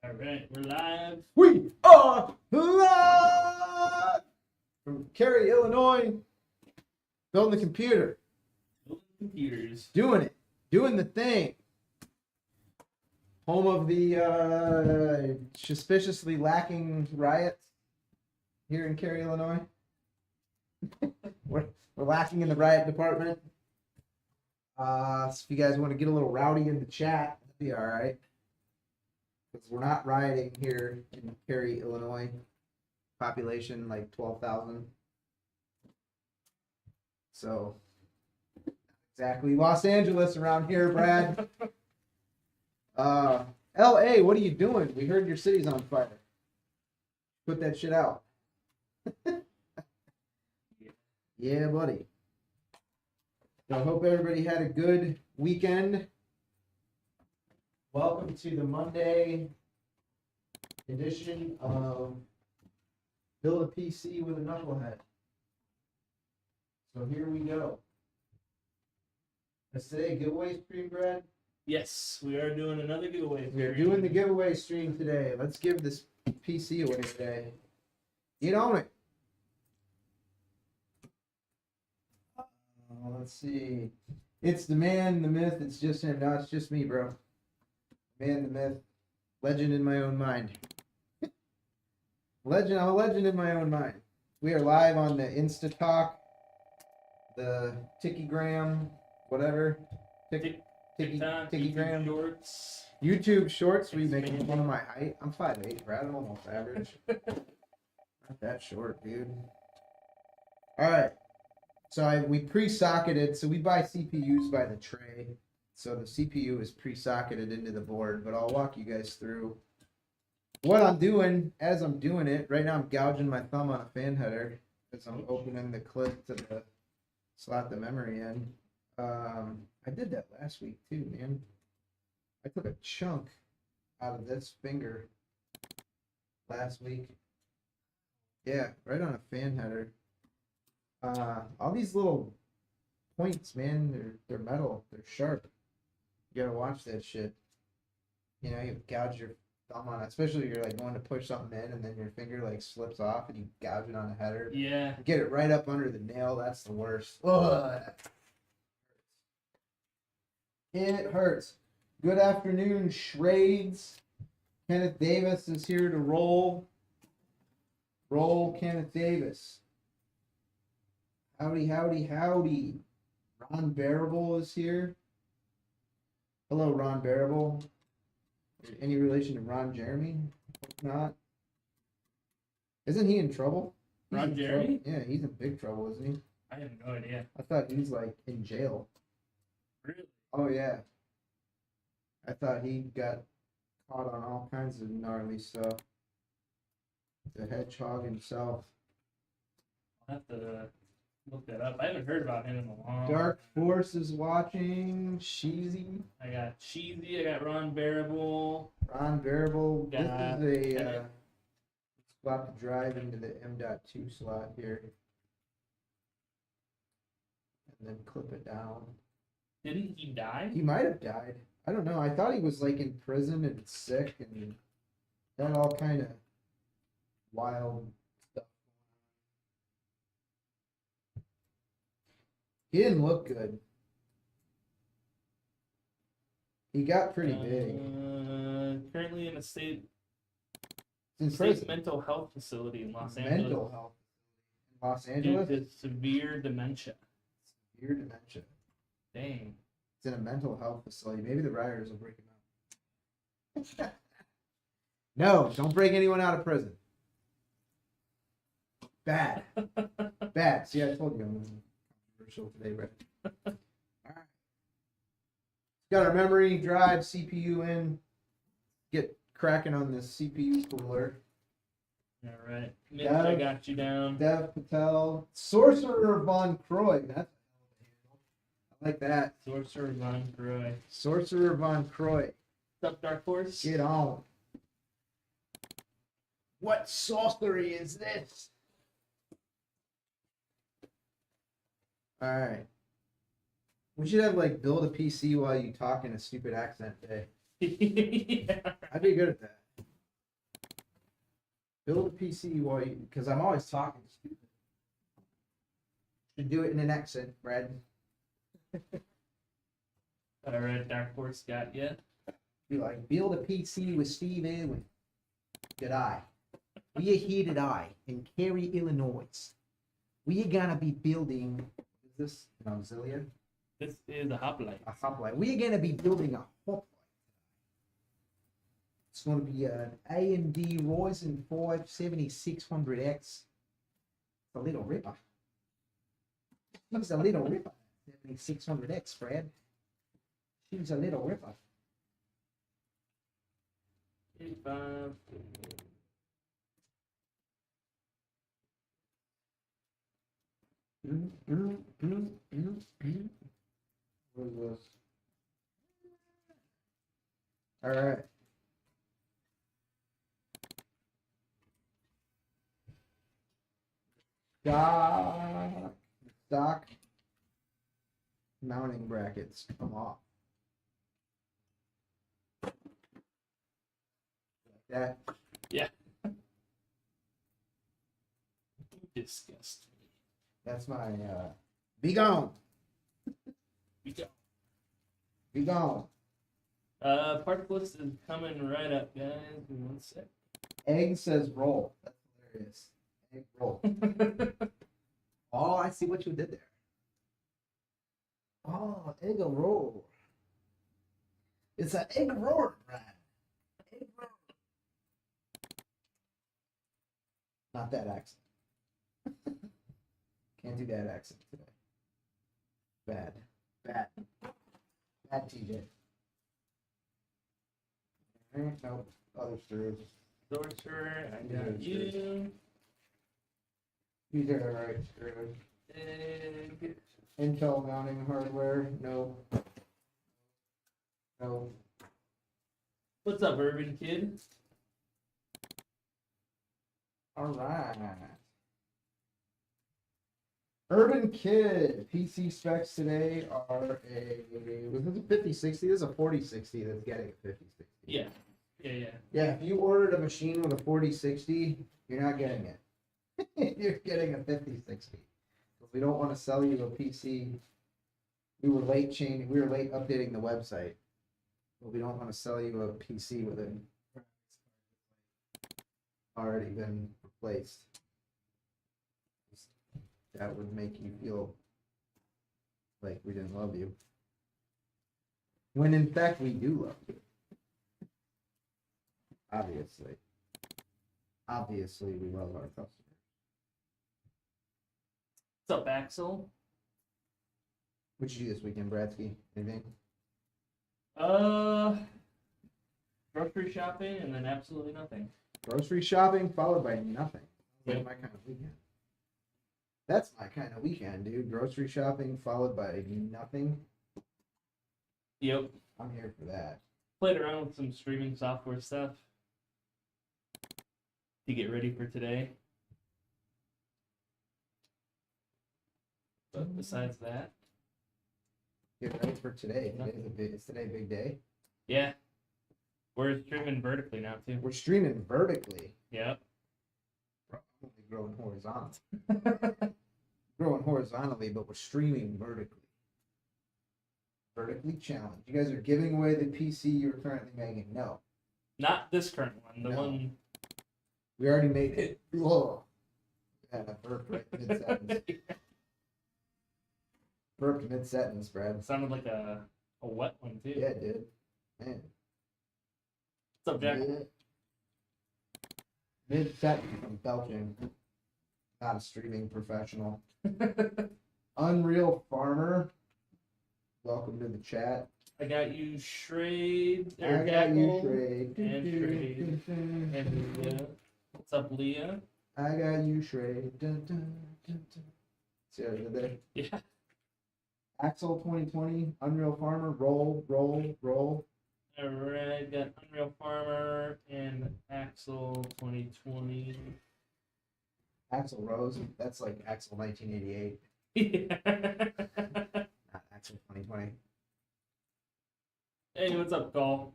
All right, we're live. We are live from Cary, Illinois. Building the computer. Building computers. Doing it. Doing the thing. Home of the suspiciously lacking riots here in Cary, Illinois. we're lacking in the riot department. So if you guys want to get a little rowdy in the chat, that'd be all right. Because we're not rioting here in Cary, Illinois. Population like 12,000. So, exactly Los Angeles around here, Brad. LA, what are you doing? We heard your city's on fire. Put that shit out. Yeah, buddy. So I hope everybody had a good weekend. Welcome to the Monday edition of Build a PC with a Knucklehead. So here we go. Let's say giveaway stream, Brad. Yes, we are doing another giveaway. We are doing the giveaway stream today. Let's give this PC away today. Get on it. Let's see. It's the man, the myth. It's just him. No, it's just me, bro. Man, the myth. Legend in my own mind. I'm a legend in my own mind. We are live on the Insta Talk, the Tickygram, whatever. Tickygram shorts. YouTube shorts. We make fun of my height. I'm 5'8", Brad. I'm almost average. Not that short, dude. All right. So we pre-socketed. So we buy CPUs by the tray. So the CPU is pre-socketed into the board. But I'll walk you guys through what I'm doing as I'm doing it. Right now I'm gouging my thumb on a fan header as I'm opening the clip to slot the memory in. I did that last week too, man. I took a chunk out of this finger last week. Yeah, right on a fan header. All these little points, man, they're metal, they're sharp. You gotta watch that shit. You know, you gouge your thumb on it, especially if you're like going to push something in and then your finger like slips off and you gouge it on the header. Yeah. Get it right up under the nail. That's the worst. Ugh. It hurts. Good afternoon, Shrades. Kenneth Davis is here to roll. Roll, Kenneth Davis. Howdy, howdy, howdy. Ron Bearable is here. Hello, Ron Bearable. Any relation to Ron Jeremy? If not. Isn't he in trouble? Ron Jeremy? Yeah, he's in big trouble, isn't he? I have no idea. I thought he was like in jail. Really? Oh yeah. I thought he got caught on all kinds of gnarly stuff. The hedgehog himself. I'll have to look that up. I haven't heard about him in a long Dark Force is watching. Sheezy. I got Cheesy, I got Ron Bearable. Ron Bearable. Got This is a spot to drive into the M.2 slot here. And then clip it down. Didn't he die? He might have died. I don't know. I thought he was like in prison and sick and that all kind of wild stuff. He didn't look good. He got pretty big. Currently in a state Prison. mental health facility in Los Angeles. Mental health. In Los Due Angeles? to severe dementia. Severe dementia. Dang. It's in a mental health facility. Maybe the rioters will break him out. No, don't break anyone out of prison. Bad. Bad. See, I told you I'm controversial today, right? All right. Got our memory drive, CPU in. Get cracking on this CPU cooler. All right. Mitch, I got you down. Dev Patel. Sorcerer Von Croy. That's I like that. Sorcerer Von Croy. Sorcerer Von Croy. What's up, Dark Force? Get on. What sorcery is this? Alright. We should have like build a PC while you talk in a stupid accent day. Yeah. I'd be good at that. Build a PC while you, because I'm always talking stupid. Should do it in an accent, Brad. All right, Dark Horse got you. Be like, build a PC with Steve Irwin. Good eye. We are here today in Cary, Illinois. We are gonna be building. Is this an auxiliary? This is a hoplite. A hoplite. We are gonna be building a hoplite. It's gonna be an AMD Ryzen 5 7600X. It's a little ripper. She's a little ripper. 7600X, Brad. She's a little ripper. 85. What is this? All right. Stock mounting brackets come off. Like that. Yeah. Disgust me. That's my be gone. We go. Be gone. Part list is coming right up, guys. Give me 1 sec. Egg says roll. That's hilarious. Egg roll. Oh, I see what you did there. Oh, egg roll. It's an egg roll, Brad. Egg roll. Not that accent. Can't do that accent today. Bad. Bad. Bad TJ. Alright, nope. Other screws. Sorcerer, I got you. These are the right screws. Egg. Intel mounting hardware. No. No. What's up, Urban Kid? Alright. Urban Kid. PC specs today are a. Was this a 5060? This is a 4060 that's getting a 5060. Yeah. Yeah. Yeah, if you ordered a machine with a 4060, you're not getting it. You're getting a 5060. We don't want to sell you a PC. We were late updating the website. But we don't want to sell you a PC with it already been replaced. That would make you feel like we didn't love you. When in fact we do love you. Obviously. Obviously we love our customers. What's up, Axel? What'd you do this weekend, Bradsky? Anything? Grocery shopping and then absolutely nothing. Grocery shopping followed by nothing. Yep. That's my kind of weekend. That's my kind of weekend, dude. Grocery shopping followed by nothing. Yep. I'm here for that. Played around with some streaming software stuff to get ready for today. But besides that, Get ready for today. Is today a big day? yeah. We're streaming vertically now too. We're streaming vertically. Yep. Probably growing horizontally. Growing horizontally, but we're streaming vertically. Vertically challenged. You guys are giving away the PC you're currently making. No. Not this current one. The No. one. We already made it. Whoa. Yeah, that burped right mid-sentence. Burped mid-sentence, Brad. Sounded like a wet one too. Yeah, it did. Man. What's up, Jack? Mid-sentence from belching. Not a streaming professional. Unreal Farmer. Welcome to the chat. I got you Shrade. I got you, Shrade. And Shrade. And Leah. What's up, Leah? I got you, Shrade. Dun, dun, dun, dun. See how I did there? Yeah. Axel 2020, Unreal Farmer, roll. Alright, got Unreal Farmer and Axel 2020. Axel Rose, that's like Axel 1988, Yeah. not Axel 2020. Hey, what's up, Cole?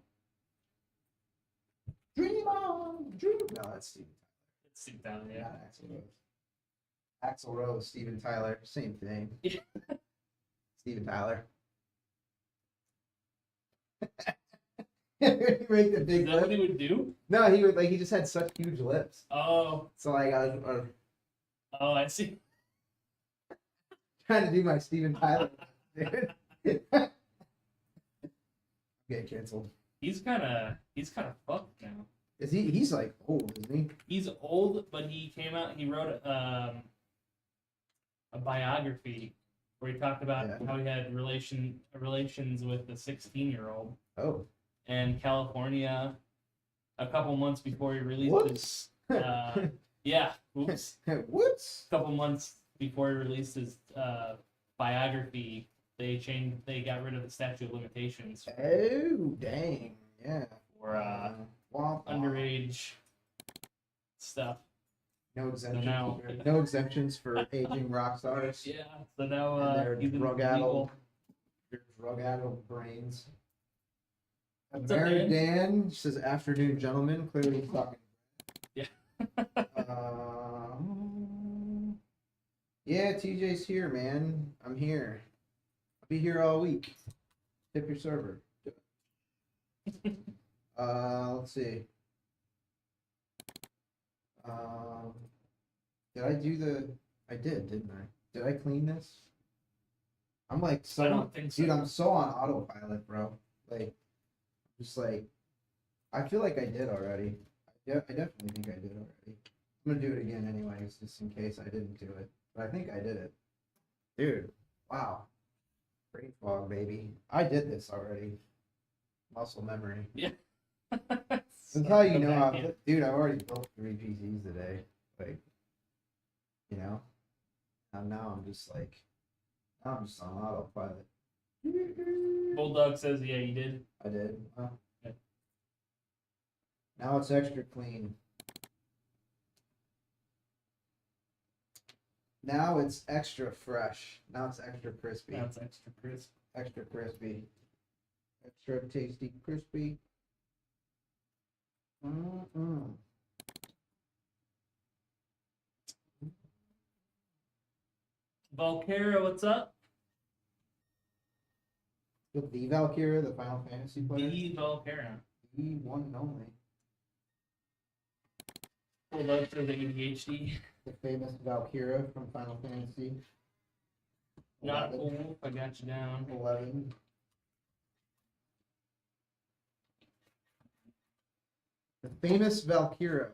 Dream on, dream. No, that's Steven. Steve Tyler, yeah. Not Axl Rose. Axl Rose, Steven Tyler, same thing. Steven Tyler. Make the Is big that what lip. he would do? No, he would like he just had such huge lips. Oh, So like I was I see. trying to do my Steven Tyler. Dude. Get canceled. He's kind of fucked now. Is he? He's like old, isn't he? He's old, but he came out. He wrote a biography where he talked about how he had relations with a 16-year-old. Oh. In California, a couple months before he released his. Yeah. Whoops. Whoops. A couple months before he released his biography, they got rid of the statute of limitations. Oh dang! Yeah. For underage stuff. No exemptions. So now, no exemptions for aging rock stars. Yeah. So now they're he's drug-addled brains. What's up, Mary man? Dan says, "Afternoon, gentlemen." Clearly fucking. Yeah. Yeah, TJ's here, man. I'm here. I'll be here all week. Tip your server. Let's see. Did I do the? I did, didn't I? Did I clean this? I'm like so. I don't think so. Dude, I'm so on autopilot, bro. Like, just like, I feel like I did already. Yeah, I definitely think I did already. I'm gonna do it again anyways, just in case I didn't do it. But I think I did it. Dude, wow. Brain fog, baby. I did this already. Muscle memory. Yeah. That's how you know dude, I've already built 3 PCs today. Like, you know? And now I'm just like, now I'm just on autopilot. Bulldog says, yeah, you did. I did. Well, Okay. now it's extra clean. Now it's extra fresh. Now it's extra crispy. Now it's extra crisp. Extra crispy. Extra tasty crispy. Valkyra, what's up? The Valkyria, the Final Fantasy player. The Valkyra. The one and only. Bulldog says ADHD. The famous Valkyria from Final Fantasy. Not cool. I got you down. 11. The famous Valkyria,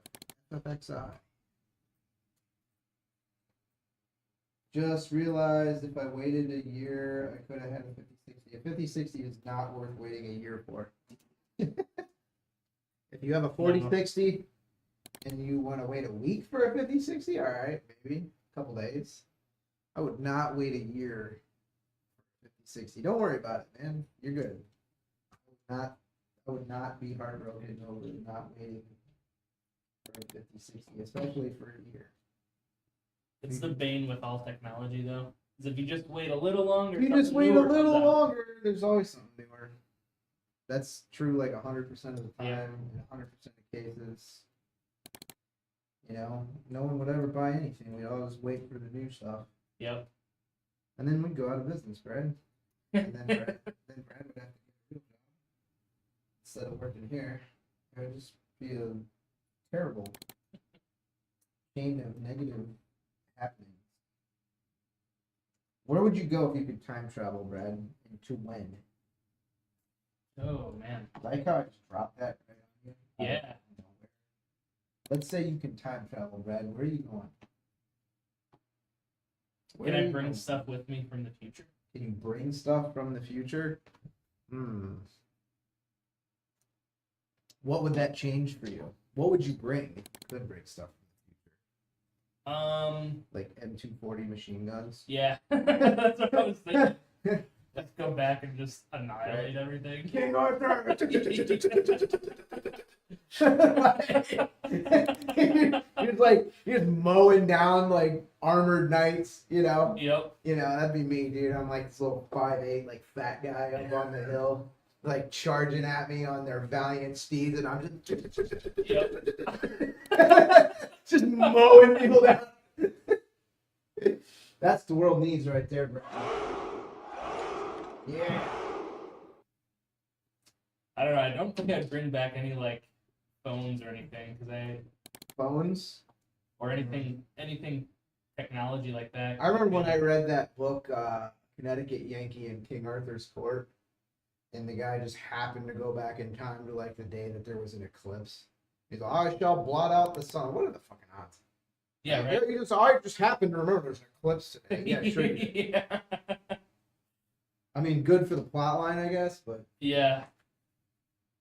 FFXI. Just realized if I waited a year, I could have had a 5060. A 5060 is not worth waiting a year for. If you have a 4060 and you want to wait a week for a 5060, all right, maybe a couple days. I would not wait a year for a 5060. Don't worry about it, man. You're good. I would not be heartbroken over not waiting for a 5060, especially for a year. It's the bane with all technology, though. Is if you just wait a little longer. If you just wait a little longer, there's always something newer. That's true like 100% of the time, in 100% of cases. You know, no one would ever buy anything. We'd always wait for the new stuff. Yep. And then we'd go out of business, Brad. And then Brad would have to get a real job. Instead of working here, it would just be a terrible chain of negative happenings. Where would you go if you could time travel, Brad? And to when? Oh, man. Like how I just dropped that right on you? Yeah. Let's say you can time travel, Brad. Where are you going? Can I bring stuff with me from the future? Can you bring stuff from the future? What would that change for you? What would you bring if you could bring stuff from the future? Like M240 machine guns? Yeah. That's what I was thinking. Let's go back and just annihilate everything. King Arthur! You're just mowing down like armored knights, you know? Yep. You know, that'd be me, dude. I'm like this little 5'8", like fat guy up on the hill. like charging at me on their valiant steeds, and I'm just just mowing people down. That's the world needs right there, bro. Yeah. I don't know. I don't think I'd bring back any like phones or anything Phones. or anything technology like that. I remember when I read that book, Connecticut Yankee in King Arthur's Court, and the guy just happened to go back in time to like the day that there was an eclipse. He's like, I shall blot out the sun. What are the fucking odds? Yeah, Like, right. I just happened to remember there's an eclipse today. Yeah, sure. Yeah. I mean, good for the plot line, I guess, but Yeah.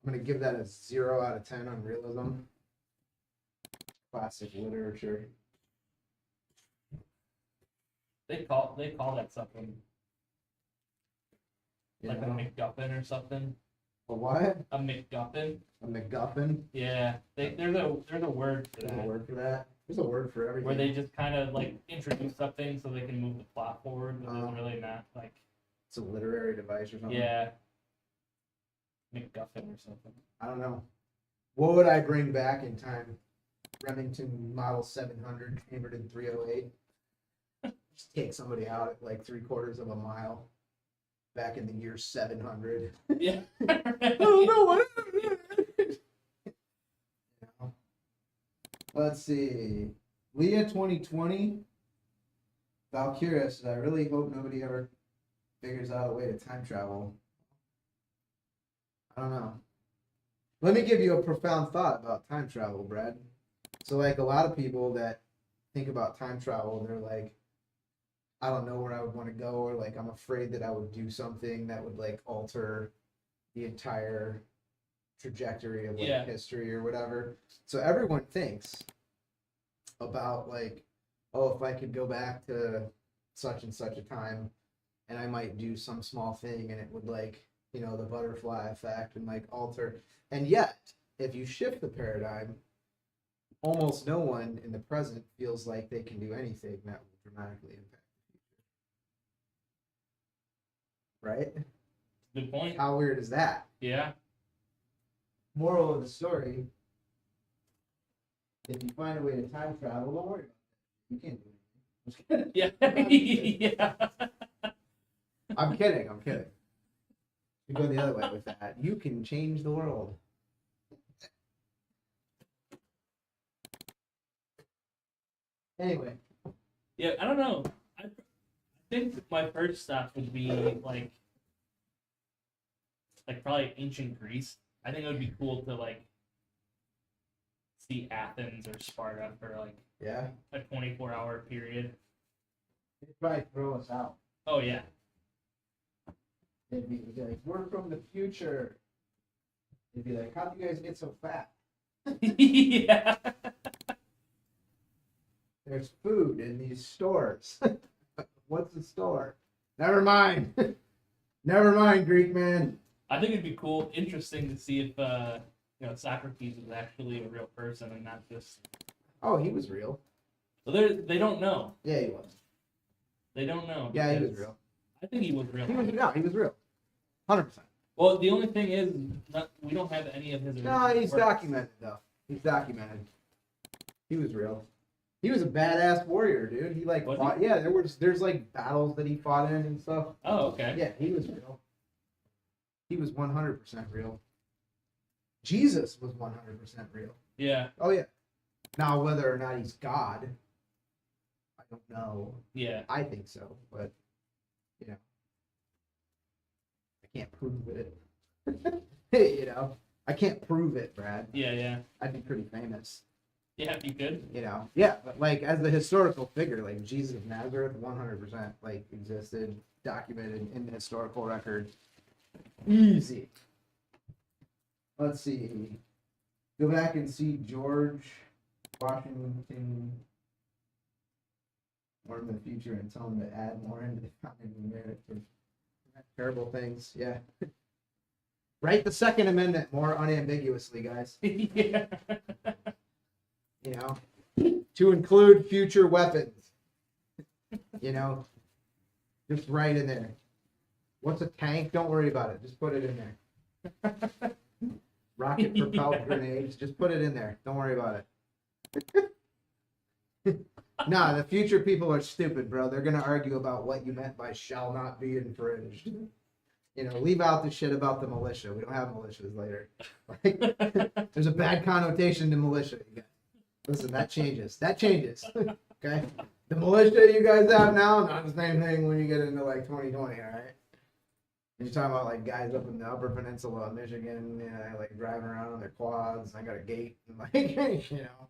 I'm gonna give that a 0 out of 10 on realism. Classic literature. They call that something You like a know? MacGuffin or something. A what? A MacGuffin. A MacGuffin? Yeah. There's a word for There's a that. word for that. There's a word for everything. Where they just kind of like introduce something so they can move the plot forward, but Uh-huh. it's really not like It's a literary device or something. yeah. MacGuffin or something. I don't know. What would I bring back in time? Remington Model 700, chambered in 308. Just take somebody out at like 3/4 of a mile. Back in the year 700. Yeah. I don't know what. Let's see. Leah 2020. Valkyria says, I really hope nobody ever figures out a way to time travel. I don't know. Let me give you a profound thought about time travel, Brad. So, like, a lot of people that think about time travel, they're like, I don't know where I would want to go, or like, I'm afraid that I would do something that would like alter the entire trajectory of like Yeah. history or whatever. So everyone thinks about like, oh, if I could go back to such and such a time and I might do some small thing and it would like, you know, the butterfly effect and like alter. And yet, if you shift the paradigm, almost no one in the present feels like they can do anything that will dramatically impact the future. Right? Good point. How weird is that? Yeah. Moral of the story, if you find a way to time travel, don't worry about it. You can't do anything. Just kidding. Yeah. Yeah. I'm kidding. I'm kidding. You go the other way with that. You can change the world. Anyway, Yeah, I don't know. I think my first stop would be like probably ancient Greece. I think it would be cool to like see Athens or Sparta for like yeah, a 24-hour period. they'd probably throw us out. Oh yeah. They'd be like, "We're from the future." They'd be like, "How do you guys get so fat? Yeah. There's food in these stores." What's the store? Never mind. Never mind, Greek man. I think it'd be cool, interesting to see if Socrates was actually a real person and not just. Oh, he was real. Well, they don't know. Yeah, he was. They don't know. Yeah, he was because real. I think he was real. He was real. 100%. Well, the only thing is, we don't have any of his. No, he's works. documented though. He's documented. He was real. He was a badass warrior, dude. He like Was fought. Yeah, there's like battles that he fought in and stuff. Oh, okay. Yeah, he was real. He was 100% real. Jesus was 100% real. Yeah. Oh yeah. Now whether or not he's God, I don't know. Yeah. I think so, but you know, I can't prove it. You know, I can't prove it, Brad. Yeah. Yeah. I'd be pretty famous. Yeah. If you could. You know, yeah, but like as the historical figure, like Jesus of Nazareth, 100% like existed, documented in the historical record. Easy. Let's see. Go back and see George Washington more in the future and tell him to add more into the founding of America. Terrible things, yeah. Write the Second Amendment more unambiguously, guys. Yeah. You know, to include future weapons. You know, just right in there. What's a tank? Don't worry about it. Just put it in there. Rocket propelled grenades. Just put it in there. Don't worry about it. Nah, the future people are stupid, bro. They're gonna argue about what you meant by shall not be infringed. You know, leave out the shit about the militia. We don't have militias later. Like, there's a bad connotation to militia. You guys. Listen, that changes. That changes. Okay? The militia you guys have now, not the same thing when you get into like 2020, all right? You're talking about like guys up in the Upper Peninsula of Michigan, you know, like driving around on their quads. I got a gate, and like, you know.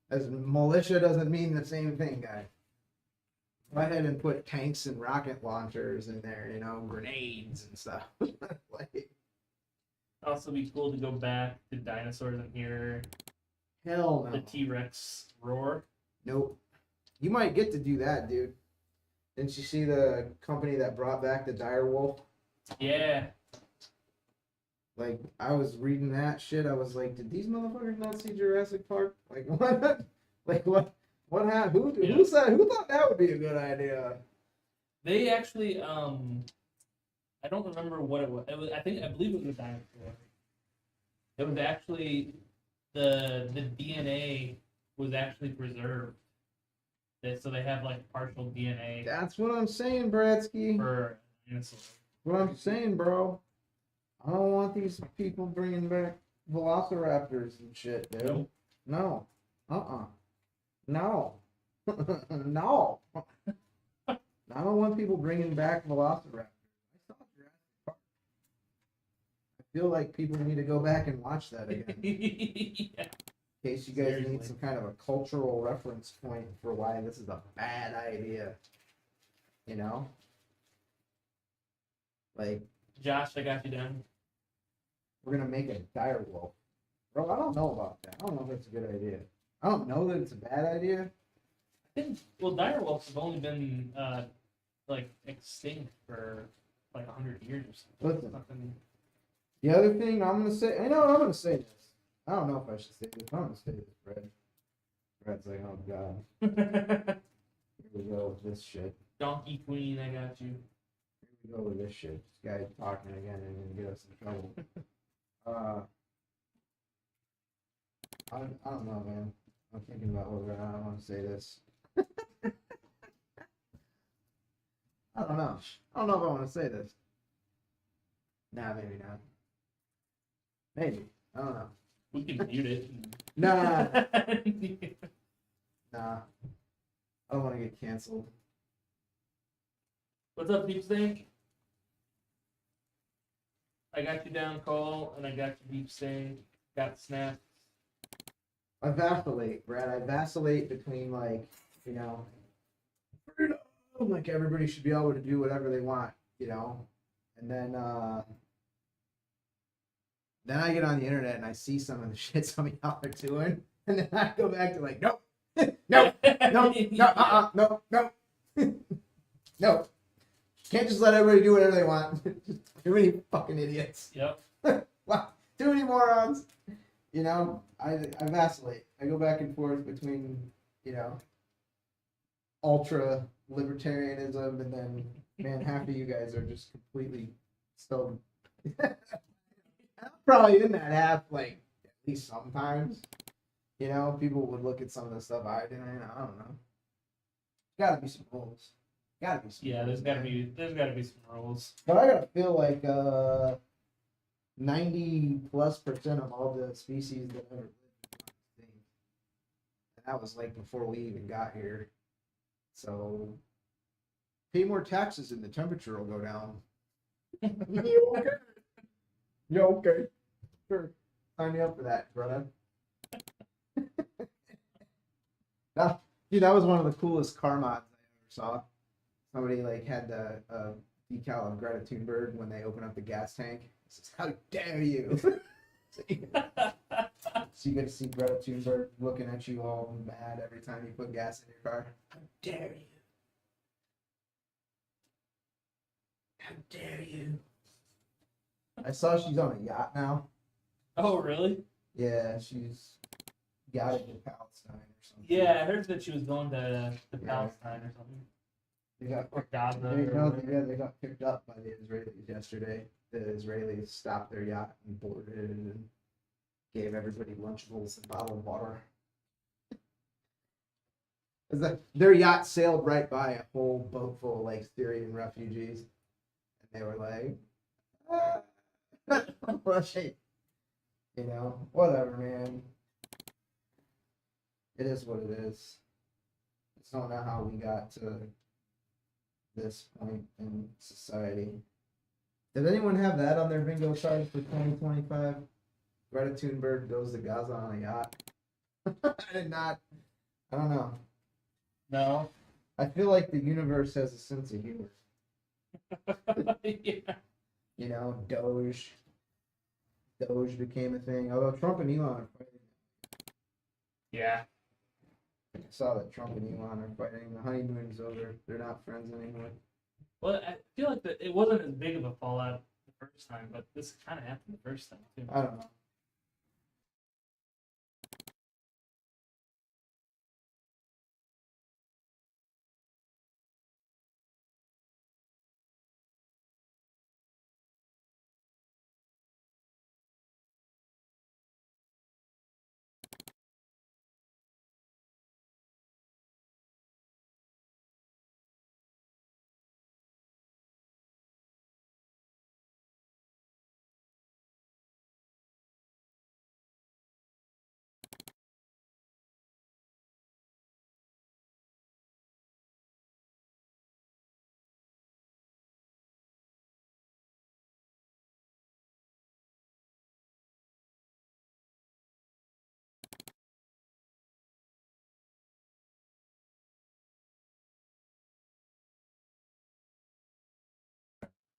As militia doesn't mean the same thing, guy. Go ahead and put tanks and rocket launchers in there, you know, grenades and stuff. Like, Also, be cool to go back to dinosaurs and hear hell no. the T-Rex roar. Nope. You might get to do that, dude. Didn't you see the company that brought back the dire wolf? Yeah. Like, I was reading that shit. I was like, did these motherfuckers not see Jurassic Park? Like, what? Like, what? What happened? Who said? Who thought that would be a good idea? They actually, I don't remember what it was. I believe it was a dinosaur. It was actually the DNA was actually preserved. So they have like partial DNA That's what I'm saying, Bradsky. for dinosaur. What I'm saying, bro. I don't want these people bringing back velociraptors and shit, dude. Nope. No. No. No. I don't want people bringing back velociraptors. I saw Jurassic Park. I feel like people need to go back and watch that again. Yeah. In case you guys Seriously. need some kind of a cultural reference point for why this is a bad idea. You know? Like, Josh, I got you down. we're gonna make a dire wolf. Bro, I don't know about that. I don't know if that's a good idea. I don't know that it's a bad idea. I think, well, dire wolves have only been like extinct for like 100 years or Listen, something. the other thing I'm gonna say, I know I'm gonna say this. I don't know if I should say this. I'm gonna say this, Brad. Brad's like, oh god, here we go with this shit. Donkey Queen, I got you. Here we go with this shit. This guy talking again and gonna get us in trouble. I don't know, man. I'm thinking about whether or not I want to say this. I don't know. I don't know if I want to say this. Nah, maybe not. Maybe. I don't know. We can mute it. Nah. Nah. I don't want to get canceled. What's up, Deep Stink? I got you down, Cole, and I got you, Deep Stink. Got snaps. I vacillate, Brad. I vacillate between, like, you know, freedom. Like, everybody should be able to do whatever they want, you know? And then I get on the internet and I see some of the shit some of y'all are doing. And then I go back to, like, nope. No. No. No. Can't just let everybody do whatever they want. Too many fucking idiots. Yep. Wow. Too many morons. You know, I vacillate. I go back and forth between, you know, ultra libertarianism and then, man, half of you guys are just completely so. I'm probably in that half, like, at least sometimes. You know, people would look at some of the stuff I do and I don't know. Gotta be some rules. Gotta be some Yeah, rules, there's man. gotta be some rules. But I gotta feel like 90+% of all the species that ever lived in thing. And that was like before we even got here. So pay more taxes and the temperature will go down. You okay? You okay? Sure. Sign me up for that, brother. Dude, that was one of the coolest car mods I ever saw. Somebody like had the decal of Greta Thunberg when they open up the gas tank. It says, "How dare you!" So you get to see Greta Thunberg looking at you all mad every time you put gas in your car. How dare you! How dare you! I saw she's on a yacht now. Oh, really? Yeah, she's got it in Palestine or something. Yeah, I heard that she was going to Palestine or something. They got Or Gaza. they got picked up by the Israelis yesterday. The Israelis stopped their yacht and boarded it and gave everybody Lunchables and bottled water. Their yacht sailed right by a whole boat full of like Syrian refugees, and they were like, well, shit. You know, whatever, man. It is what it is. I just don't know how we got to this point in society. Did anyone have that on their bingo card for 2025? Greta Thunberg goes to Gaza on a yacht. I did not. I don't know. No. I feel like the universe has a sense of humor. Yeah. You know, Doge became a thing. Although Trump and Elon are fighting. Yeah. I saw that Trump and Elon are fighting. The honeymoon's over. They're not friends anymore. Well, I feel like it wasn't as big of a fallout the first time, but this kind of happened the first time too. I don't know.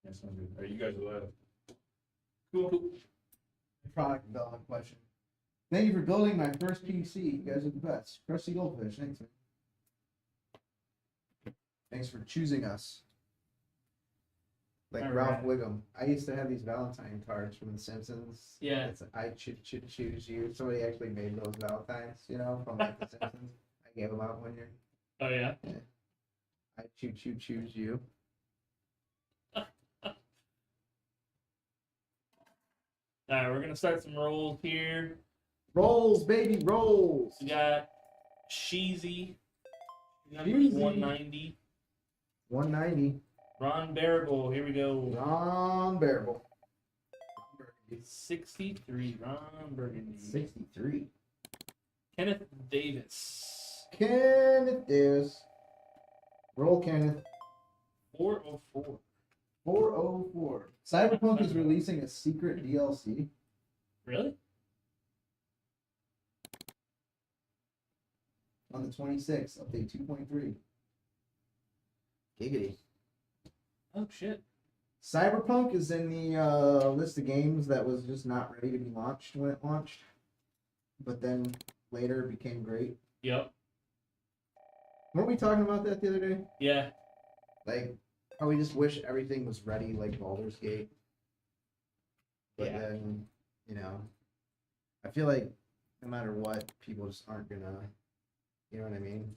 That sounds good. Are you guys allowed? Cool. Product development question. Thank you for building my first PC. You guys are the best. Crusty Goldfish. Thanks, man. Thanks for choosing us. Like All Ralph right. Wiggum. I used to have these Valentine cards from The Simpsons. Yeah. It's I choose you. Somebody actually made those Valentines, you know, from like The Simpsons. I gave them out one year. Oh yeah. I choose you. All right, we're gonna start some rolls here. Rolls, baby, rolls. We got Sheezy, number Sheezy. 190. 190. Ron Bearable, here we go. Ron Bearable. 63, Ron Burgundy. 63. Kenneth Davis, Kenneth Davis. Roll Kenneth. 404. 404. Cyberpunk is releasing a secret DLC. Really? On the 26th, update 2.3. Giggity. Oh shit. Cyberpunk is in the list of games that was just not ready to be launched when it launched, but then later became great. Yep. Weren't we talking about that the other day? Yeah. Like, how we just wish everything was ready, like Baldur's Gate. But Yeah. then, you know, I feel like no matter what, people just aren't gonna, you know what I mean?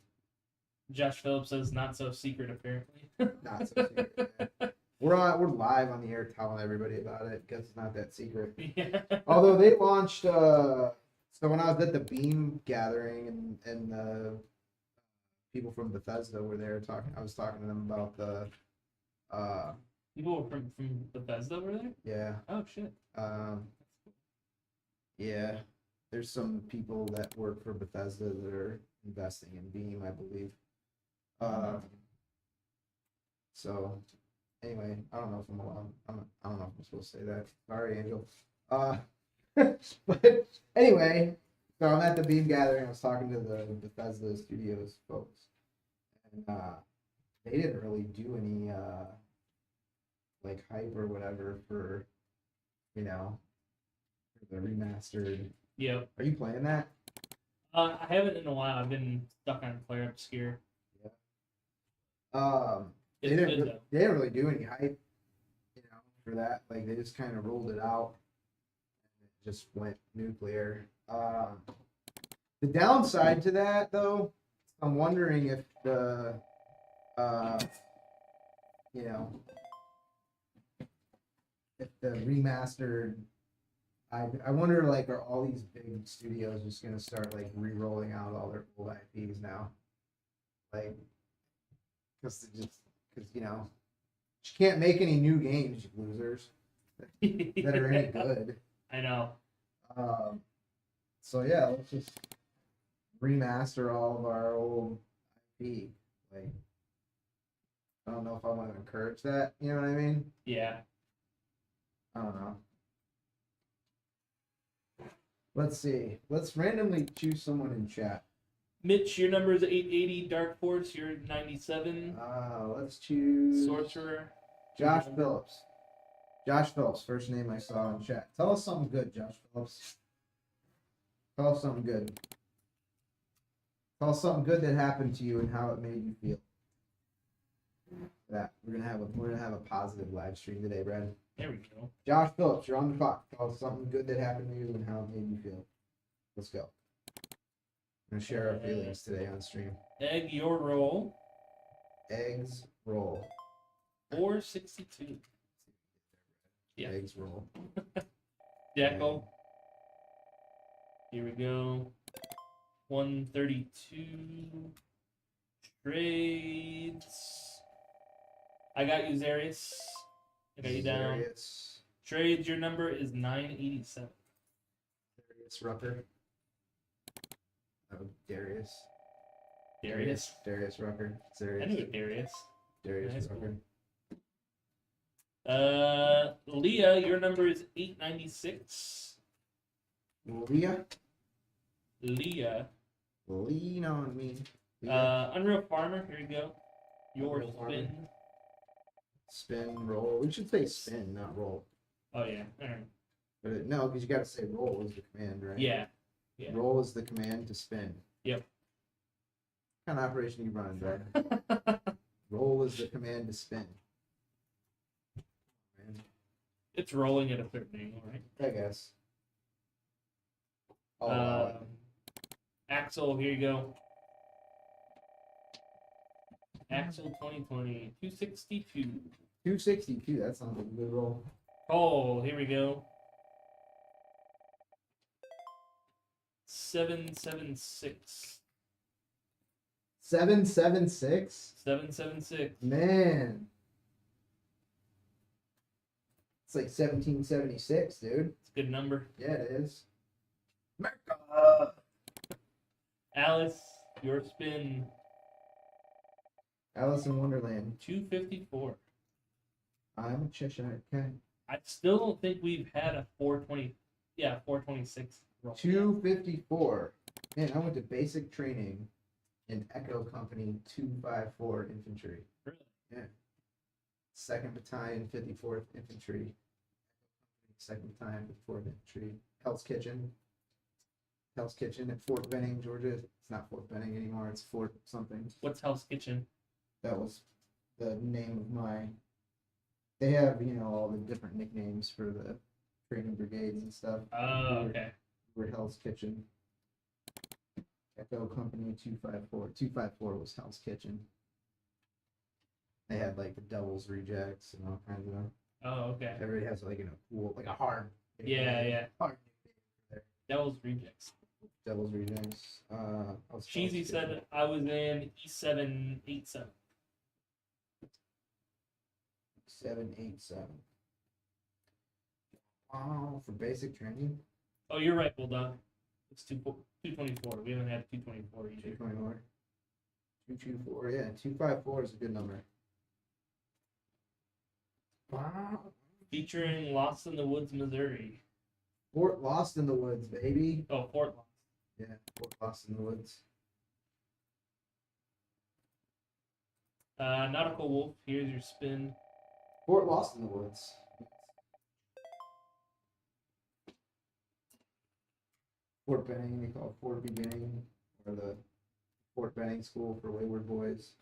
Josh Phillips says not so secret apparently. Not so secret. Yeah. We're live on the air telling everybody about it because it's not that secret. Yeah. Although they launched, so when I was at the Beam gathering and people from Bethesda were there talking, I was talking to them about the, People from Bethesda were there? yeah, Oh shit. yeah, there's some people that work for Bethesda that are investing in Beam, I believe. So anyway, I don't know if I'm allowed. I don't know if I'm supposed to say that. Sorry, Angel. But anyway, so I'm at the Beam gathering. I was talking to the Bethesda Studios folks, and they didn't really do any like hype or whatever for, you know, for the remastered. Yep. Are you playing that? I haven't in a while. I've been stuck on Flare Obscure. They It's didn't. good though. They didn't really do any hype, you know, for that. Like they just kind of rolled it out, and it just went nuclear. The downside to that, though, I'm wondering if the you know, if the remastered, I wonder, like, are all these big studios just gonna start like re-rolling out all their old IPs now? Like, because you know, you can't make any new games, you losers, that are any good. I know. So yeah, let's just remaster all of our old IP. Like, I don't know if I want to encourage that. You know what I mean? Yeah. I don't know. Let's see. Let's randomly choose someone in chat. Mitch, your number is 880. Dark Force, you're 97. Let's choose Sorcerer. Josh Phillips. Josh Phillips, first name I saw in chat. Tell us something good, Josh Phillips. Tell us something good. Tell us something good that happened to you and how it made you feel. That we're gonna have a positive live stream today, Brad. There we go. Josh Phillips, you're on the clock. Tell us something good that happened to you and how it made you feel. Let's go. I'm gonna share our feelings today on stream. Egg your roll. Eggs roll. 462. Yeah. Eggs roll. Deco. Here we go. 132. Trades. I got you, Zarius. I got you down. Darius. Trades, your number is 987. Darius Rucker. Oh, Darius. Darius. Darius Rucker. I Darius. knew it, Darius. Darius Nice. Rucker. Leah, your number is 896. Leah. Leah. Lean on me. Leah. Unreal Farmer, here you go. Your Unreal Farmer. spin. Spin, roll. We should say spin, not roll. Oh, yeah. All right. But no, because you got to say roll is the command, right? Yeah. Yeah. Roll is the command to spin. Yep. What kind of operation you running, Brad? Roll is the command to spin. Man, It's rolling at a certain angle, right? I guess. Oh, Axel, here you go. Axel 2020, 262. 262. That sounds like a good roll. Oh, here we go. 776. 776. 776. Man, it's like 1776, dude. It's a good number. Yeah, it is. America. Alice, your spin. Alice in Wonderland. 254. I'm a Cheshire Cat. I still don't think we've had a 420. Yeah, 426. roll. 254. Man, I went to basic training in Echo Company 254 Infantry. Really? Yeah. 2nd Battalion, 54th Infantry. 2nd Battalion, 54th Infantry. Hell's Kitchen. Hell's Kitchen at Fort Benning, Georgia. It's not Fort Benning anymore. It's Fort something. What's Hell's Kitchen? That was the name of my. They have, you know, all the different nicknames for the training brigades and stuff. Oh, okay. We're Hell's Kitchen. Echo Company 254. 254 was Hell's Kitchen. They had like the Devil's Rejects and all kinds of them. Oh, okay. Everybody has like, you know, cool, like a hard. Yeah, yeah. Hard. Devil's Rejects. Devil's Rejects. I was Cheesy said I was in E787. 787. Wow, for basic training. Oh, you're right, Bulldog. It's 224. We haven't had 224 either. 224. 224. Yeah, 254 is a good number. Wow. Featuring Lost in the Woods, Missouri. Fort Lost in the Woods, baby. Oh, Fort Lost. Yeah, Fort Lost in the Woods. Nautical Wolf, here's your spin. Fort Lost in the Woods. Fort Benning, they call it Fort Beginning, or the Fort Benning School for Wayward Boys.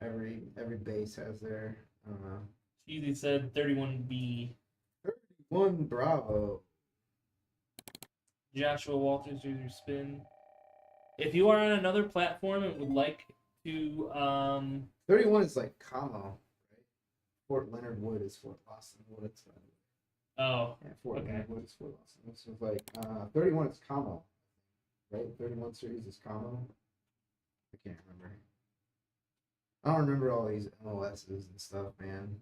Every base has their, I don't know. Cheesy said 31B. 31 Bravo. Joshua Walters, here's your spin. If you are on another platform and would like to 31 is like Como, right? Fort Leonard Wood is Fort Austin Wood. It's oh, yeah, Fort okay. Leonard Wood is Fort Austin. This is like 31 is Como, right? 31 series is Como. I can't remember. I don't remember all these MOSs and stuff, man.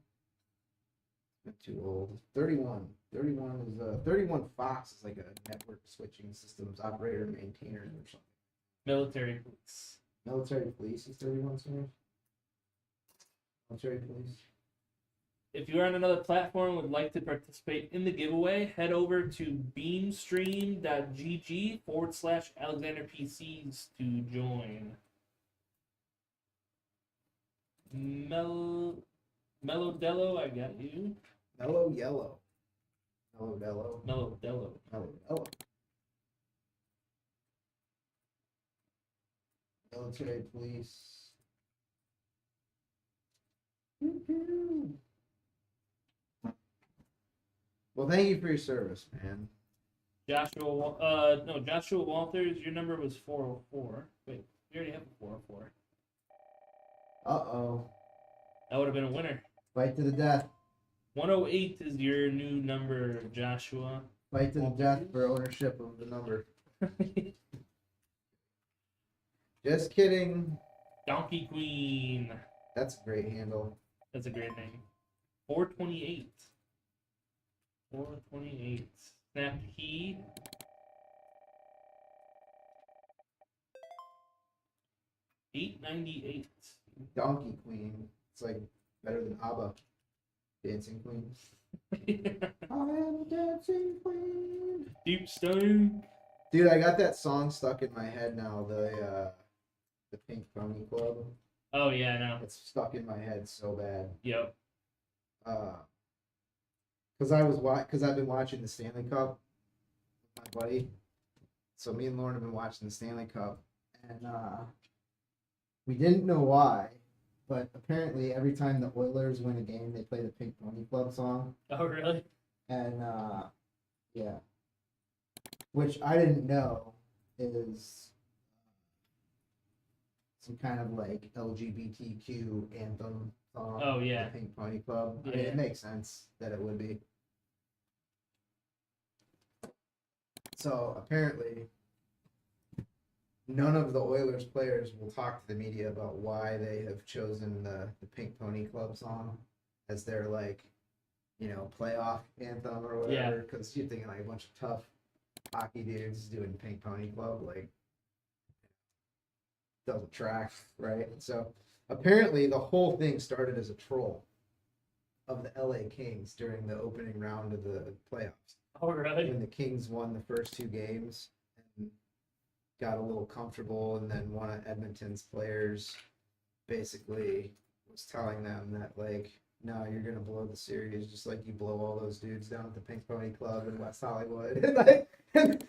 I'm too old. 31. 31 is 31 Fox is like a network switching systems operator maintainer or something. military police. Military police is 31 series. Military police. If you're on another platform and would like to participate in the giveaway, head over to beamstream.gg/Alexander PCs to join. Melodello, I got you. Mellow Yellow. Melodello. Melodello. Melodello. Military police. Well, thank you for your service, man. Joshua Walters, your number was 404. Wait, you already have a 404. Uh-oh. That would have been a winner. Fight to the death. 108 is your new number, Joshua. Fight to the death for ownership of the number. Just kidding. Donkey Queen. That's a great handle. That's a great name. 428. 428. Snap key. 898. Donkey Queen. It's like better than ABBA. Dancing Queen. I am a dancing queen. Deep Stone. Dude, I got that song stuck in my head now. The Pink Pony Club. Oh yeah, no. It's stuck in my head so bad. Yep. Because I've been watching the Stanley Cup with my buddy. So me and Lauren have been watching the Stanley Cup, and we didn't know why, but apparently every time the Oilers win a game, they play the Pink Pony Club song. Oh really? And yeah, which I didn't know is some kind of like LGBTQ anthem song. Oh yeah. The Pink Pony Club. I mean, Yeah. it makes sense that it would be. So apparently, none of the Oilers players will talk to the media about why they have chosen the Pink Pony Club song as their like, playoff anthem or whatever. Because you're thinking like a bunch of tough hockey dudes doing Pink Pony Club, like doesn't track, right? So apparently the whole thing started as a troll of the LA Kings during the opening round of the playoffs. Oh really? When the Kings won the first two games and got a little comfortable, and then one of Edmonton's players basically was telling them that like, no, you're gonna blow the series just like you blow all those dudes down at the Pink Pony Club in West Hollywood. And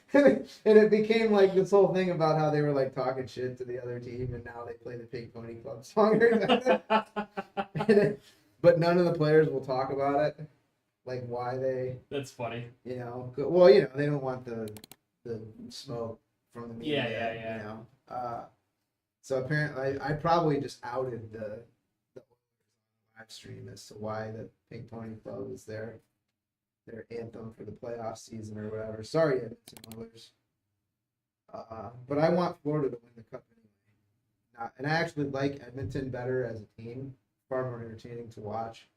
it became like this whole thing about how they were like talking shit to the other team, and now they play the Pink Pony Club song. But none of the players will talk about it, like why they. That's funny. Well, they don't want the smoke from the media. Yeah. So apparently, I probably just outed the live stream as to why the Pink Pony Club is their anthem for the playoff season or whatever. Sorry, Edmonton Oilers. But I want Florida to win the cup anyway. And I actually like Edmonton better as a team. Far more entertaining to watch.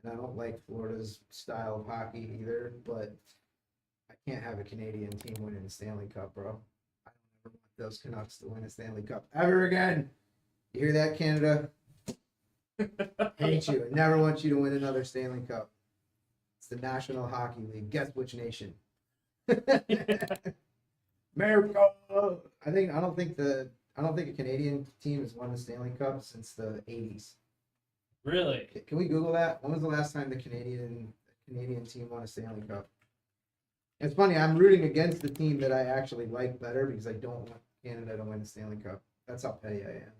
And I don't like Florida's style of hockey either, but I can't have a Canadian team winning the Stanley Cup, bro. I don't ever want those Canucks to win a Stanley Cup ever again. You hear that, Canada? Hate you. I never want you to win another Stanley Cup. It's the National Hockey League. Guess which nation? America. I don't think a Canadian team has won the Stanley Cup since the 80s. Really? Can we Google that? When was the last time the Canadian team won a Stanley Cup? It's funny, I'm rooting against the team that I actually like better because I don't want Canada to win the Stanley Cup. That's how petty I am.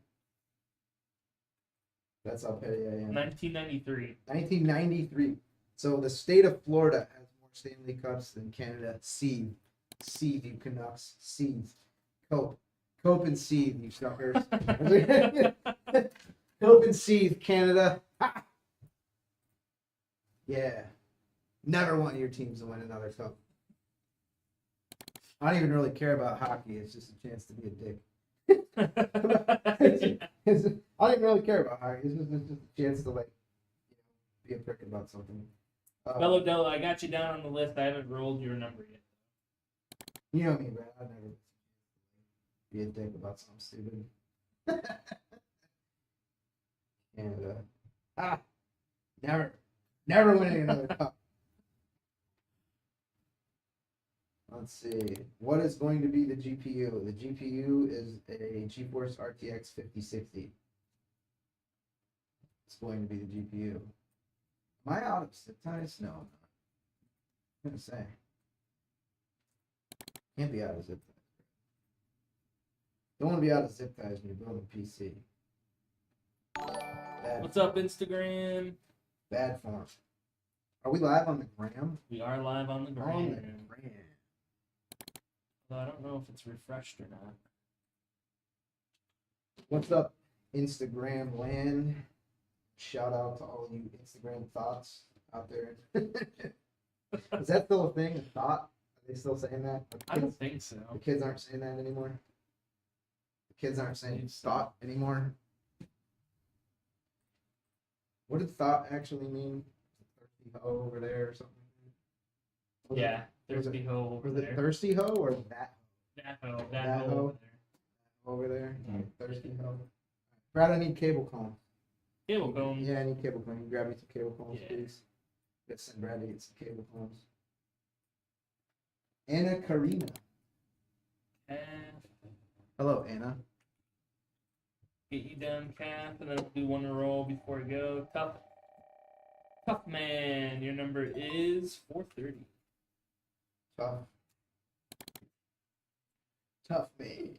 1993. 1993. So the state of Florida has more Stanley Cups than Canada. Seethe, you Canucks. Seethe. Cope. Cope and seethe, you suckers. Cope and seethe, Canada. Ha! Yeah. Never want your teams to win another cup. I don't even really care about hockey. It's just a chance to be a dick. I don't even really care about hockey. It's just a chance to like be a prick about something. Fellow Dello, I got you down on the list. I haven't rolled your number yet. You know me, Brad. I'd never be a dick about something stupid. Canada. Never winning another cup. Let's see. What is going to be the GPU? The GPU is a GeForce RTX 5060. It's going to be the GPU. Am I out of zip ties? No, I'm not. I'm going to say. Can't be out of zip ties. Don't want to be out of zip ties when you're building a PC. What's up, Instagram? Bad form. Are we live on the gram? We are live on the gram. On the gram. Although I don't know if it's refreshed or not. What's up, Instagram land? Shout out to all you Instagram thoughts out there. Is that still a thing? A thought? Are they still saying that? I don't think so. The kids aren't saying that anymore. The kids aren't saying thought anymore. What did thought actually mean? Thirsty hoe over there or something? Yeah, thirsty hoe over Was it there. thirsty hoe or that That hoe. That That hoe hoe? over there. over there? Mhm. Thirsty hoe. Brad, I need cable comb. Cable comb. Yeah, I need cable comb. You grab me some cable combs, Yeah. please. Let's send Brad to get some cable combs. Anna Karina. Calf. Hello, Anna. Get you done, calf, and then we'll do one in a row before we go. Tough man. Your number is 430. Tough. Tough man.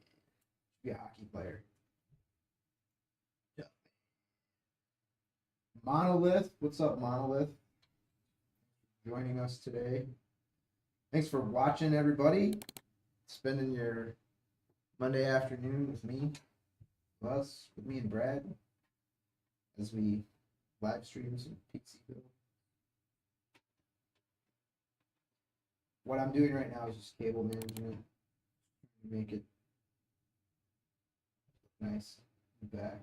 Be a hockey player. Yeah. Monolith. What's up, Monolith? Joining us today. Thanks for watching, everybody. Spending your Monday afternoon with me. With me and Brad. As we live stream some PC build. What I'm doing right now is just cable management. Make it nice in the back.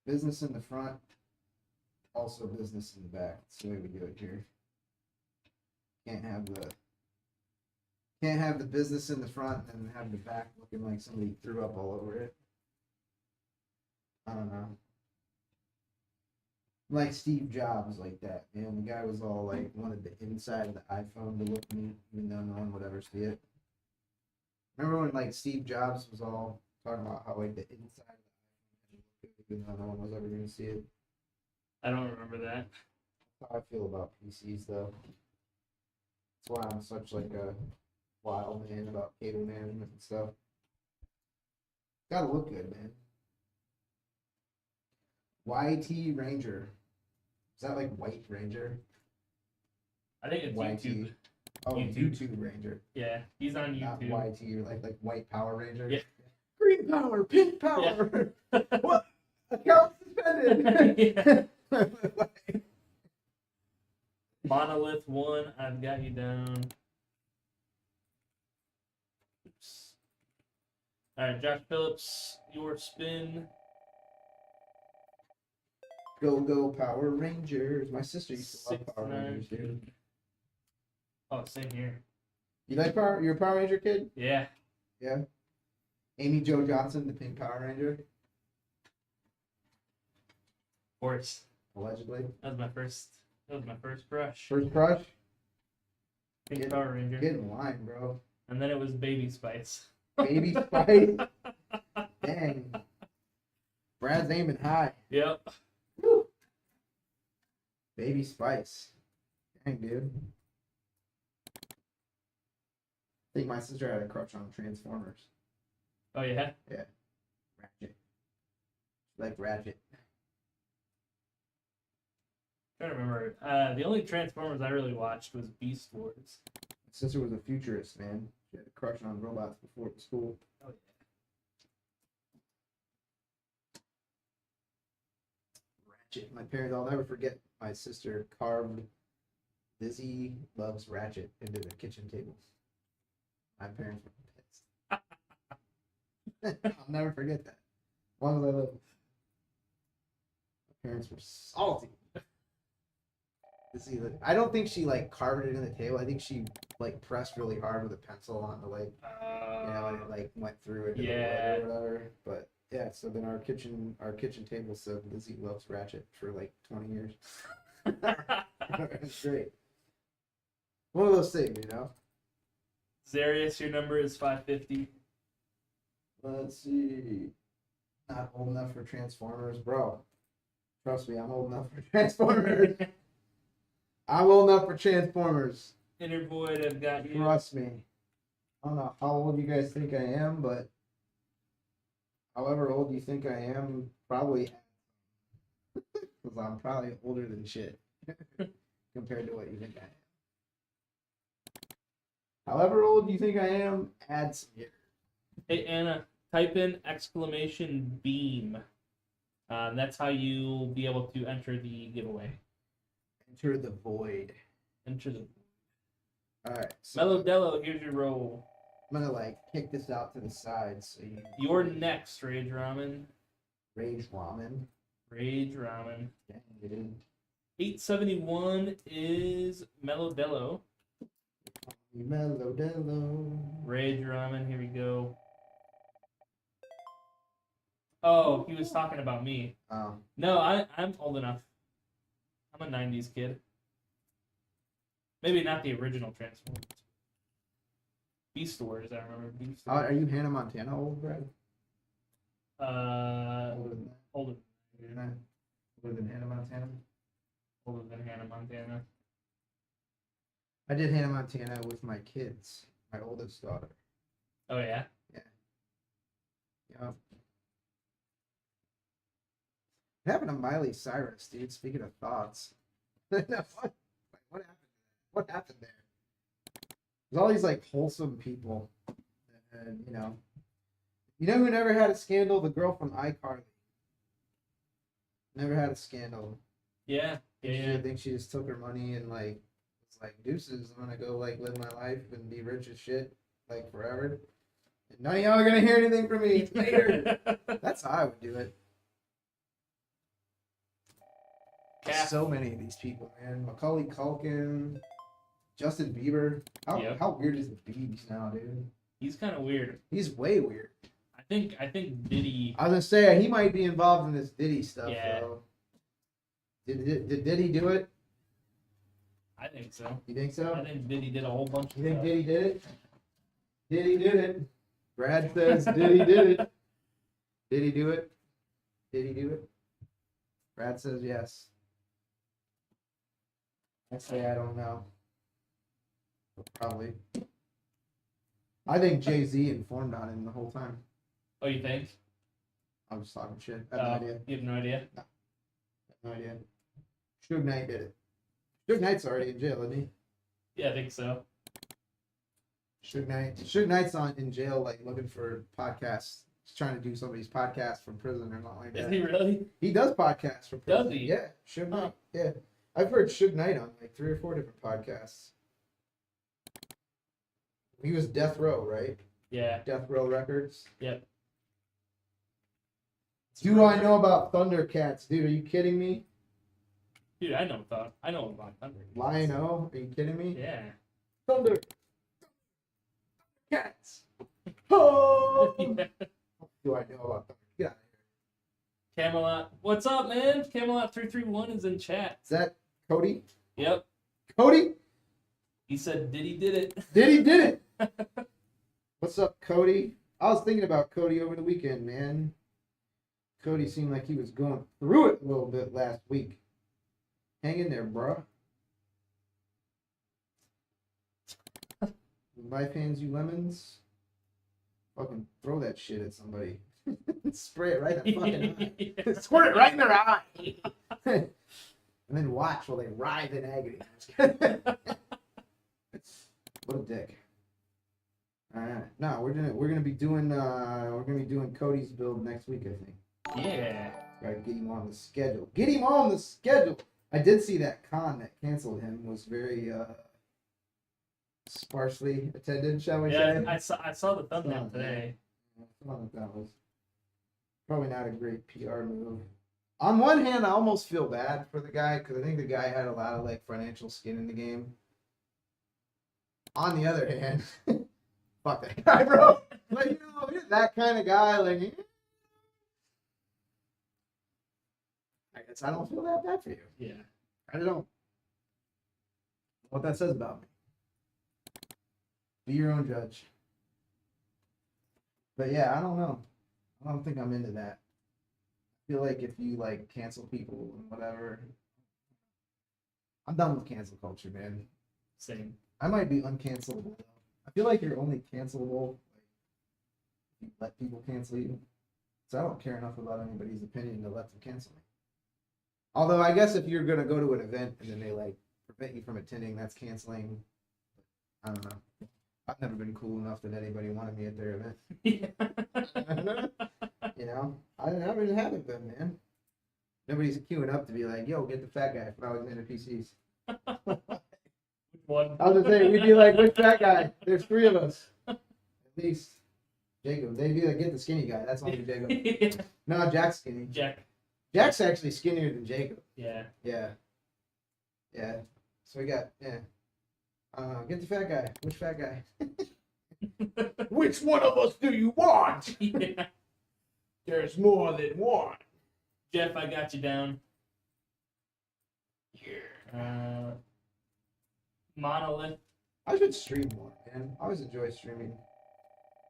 Business in the front, also business in the back. That's the way we do it here. Can't have the business in the front and then have the back looking like somebody threw up all over it. I don't know. Like Steve Jobs, like that, man. The guy was all like wanted the inside of the iPhone to look neat, even though no one would ever see it. Remember when like Steve Jobs was all talking about how like the inside of the iPhone had to look good, even though no one was ever going to see it? I don't remember that. That's how I feel about PCs, though. That's why I'm such like a wild man about cable management and stuff. Gotta look good, man. YT Ranger. Is that like White Ranger? I think it's YT. YouTube. Oh, YouTube. YouTube Ranger. Yeah, he's on Not YouTube. YT, or like White Power Ranger. Yeah. Green power, pink power. What? Account suspended. Yeah. Monolith 1, I've got you down. Oops. Alright, Josh Phillips, your spin. Go Power Rangers. My sister used to love Power 6-9. Rangers, dude. Oh, same here. You like Power? You're a Power Ranger kid? Yeah. Yeah. Amy Jo Johnson, the Pink Power Ranger, Of course. allegedly. That was my first brush. First crush? Pink Get- Power Ranger. Get in line, bro. And then it was Baby Spice. Baby Spice. Dang. Brad's aiming high. Yep. Woo. Baby Spice. Dang, dude. I think my sister had a crush on Transformers. Oh, yeah? Ratchet. Like Ratchet. Trying to remember. The only Transformers I really watched was Beast Wars. My sister was a futurist, man. She had a crush on robots before it was cool. Oh, yeah. Ratchet. My parents, I'll never forget, my sister carved Lizzie Loves Ratchet into the kitchen table. My parents were pissed. I'll never forget that. As long as I live. My parents were salty. I don't think she like carved it in the table. I think she like pressed really hard with a pencil on the like, and it like went through into the wood or whatever. But yeah, so then our kitchen table said Lizzie Loves Ratchet for like 20 years. It's great. One of those things, you know. Zarius, your number is 550. Let's see. Not old enough for Transformers, bro. Trust me, I'm old enough for Transformers. I'm old enough for Transformers. Inner Void, I've got you. Trust me. I don't know how old you guys think I am, but however old you think I am, probably, because I'm probably older than shit compared to what you think I am. However old you think I am, add some years. Hey, Anna, type in !beam. That's how you'll be able to enter the giveaway. Enter the void. Enter the. Alright. So Mellow Dello, here's your roll. I'm gonna like kick this out to the side so you. You're next, Rage Ramen. Rage Ramen. Rage Ramen. Dang, dude. 871 is Mellow Dello. Mellow Dello. Rage Ramen, here we go. Oh, he was talking about me. Oh. No, I'm old enough. I'm a 90s kid. Maybe not the original Transformers. Beast Wars, I remember. Beast Wars. Are you Hannah Montana old, Brad? Older. Older than Hannah Montana? Older than Hannah Montana. I did Hannah Montana with my kids, my oldest daughter. Oh, yeah? Yeah. What happened to Miley Cyrus, dude? Speaking of thoughts. what happened? What happened there? There's all these like wholesome people. And you know who never had a scandal? The girl from iCarly. Never had a scandal. Yeah. I think she just took her money and like was like, deuces, I'm gonna go like live my life and be rich as shit like forever. And none of y'all are gonna hear anything from me later. That's how I would do it. So many of these people, man. Macaulay Culkin, Justin Bieber. How weird is the Biebs now, dude? He's kind of weird. He's way weird. I think Diddy. I was gonna say he might be involved in this Diddy stuff. Yeah. Though. Did Diddy do it? I think so. You think so? I think Diddy did a whole bunch of You think stuff. Diddy did it? Diddy did it. Brad says Diddy did it. Did he do it? Did he do it? Brad says yes. I say I don't know. But probably. I think Jay-Z informed on him the whole time. Oh, you think? I'm just talking shit. I have no idea. You have no idea? No idea. Suge Knight did it. Suge Knight's already in jail, isn't he? Yeah, I think so. Suge Knight's in jail, like looking for podcasts. He's trying to do somebody's podcast from prison or something like that. Is he really? He does podcasts from prison. Does he? Yeah, Suge Knight. Yeah, I've heard Suge Knight on like 3 or 4 different podcasts. He was Death Row, right? Yeah. Death Row Records. Yep. Do I know about Thundercats, dude? Are you kidding me? Dude, I know about Thunder. Lion-O? Are you kidding me? Yeah. Thunder. Cats. Oh! Yeah. Do I know about Thunder? Get out of here. Camelot. What's up, man? Camelot 331 is in chat. Is that Cody? Yep. Cody? He said Diddy did it. Diddy did it. What's up, Cody? I was thinking about Cody over the weekend, man. Cody seemed like he was going through it a little bit last week. Hang in there, bro. Life hands you lemons. Fucking throw that shit at somebody. Spray it right in the fucking eye. Squirt it right in their eye. And then watch while they writhe in agony. What a dick. No, we're gonna be doing Cody's build next week, I think. Yeah. Gotta get him on the schedule. Get him on the schedule. I did see that con that canceled him was very sparsely attended, shall we say? I saw the thumbnail today. I thought that was probably not a great PR move. On one hand, I almost feel bad for the guy because I think the guy had a lot of like financial skin in the game. On the other hand, fuck that guy, bro. Like, you know, he's that kind of guy. Like, I guess I don't feel that bad for you. Yeah. I don't. What that says about me. Be your own judge. But yeah, I don't know. I don't think I'm into that. I feel like if you like cancel people and whatever, I'm done with cancel culture, man. Same. I might be uncancelable. I feel like you're only cancelable if you let people cancel you. So I don't care enough about anybody's opinion to let them cancel me. Although I guess if you're gonna go to an event and then they like prevent you from attending, that's canceling. I don't know. I've never been cool enough that anybody wanted me at their event. You know, I really haven't been, man. Nobody's queuing up to be like, "Yo, get the fat guy from Alexander PCs." One. I was gonna say we'd be like, "Which fat guy?" There's 3 of us. At least Jacob. They'd be like, "Get the skinny guy." That's only Jacob. No, Jack's skinny. Jack's actually skinnier than Jacob. Yeah. Yeah. Yeah. So we got get the fat guy. Which fat guy? Which one of us do you want? Yeah. There's more than one. Jeff, I got you down. Yeah. Monolith. I should stream more, man. I always enjoy streaming.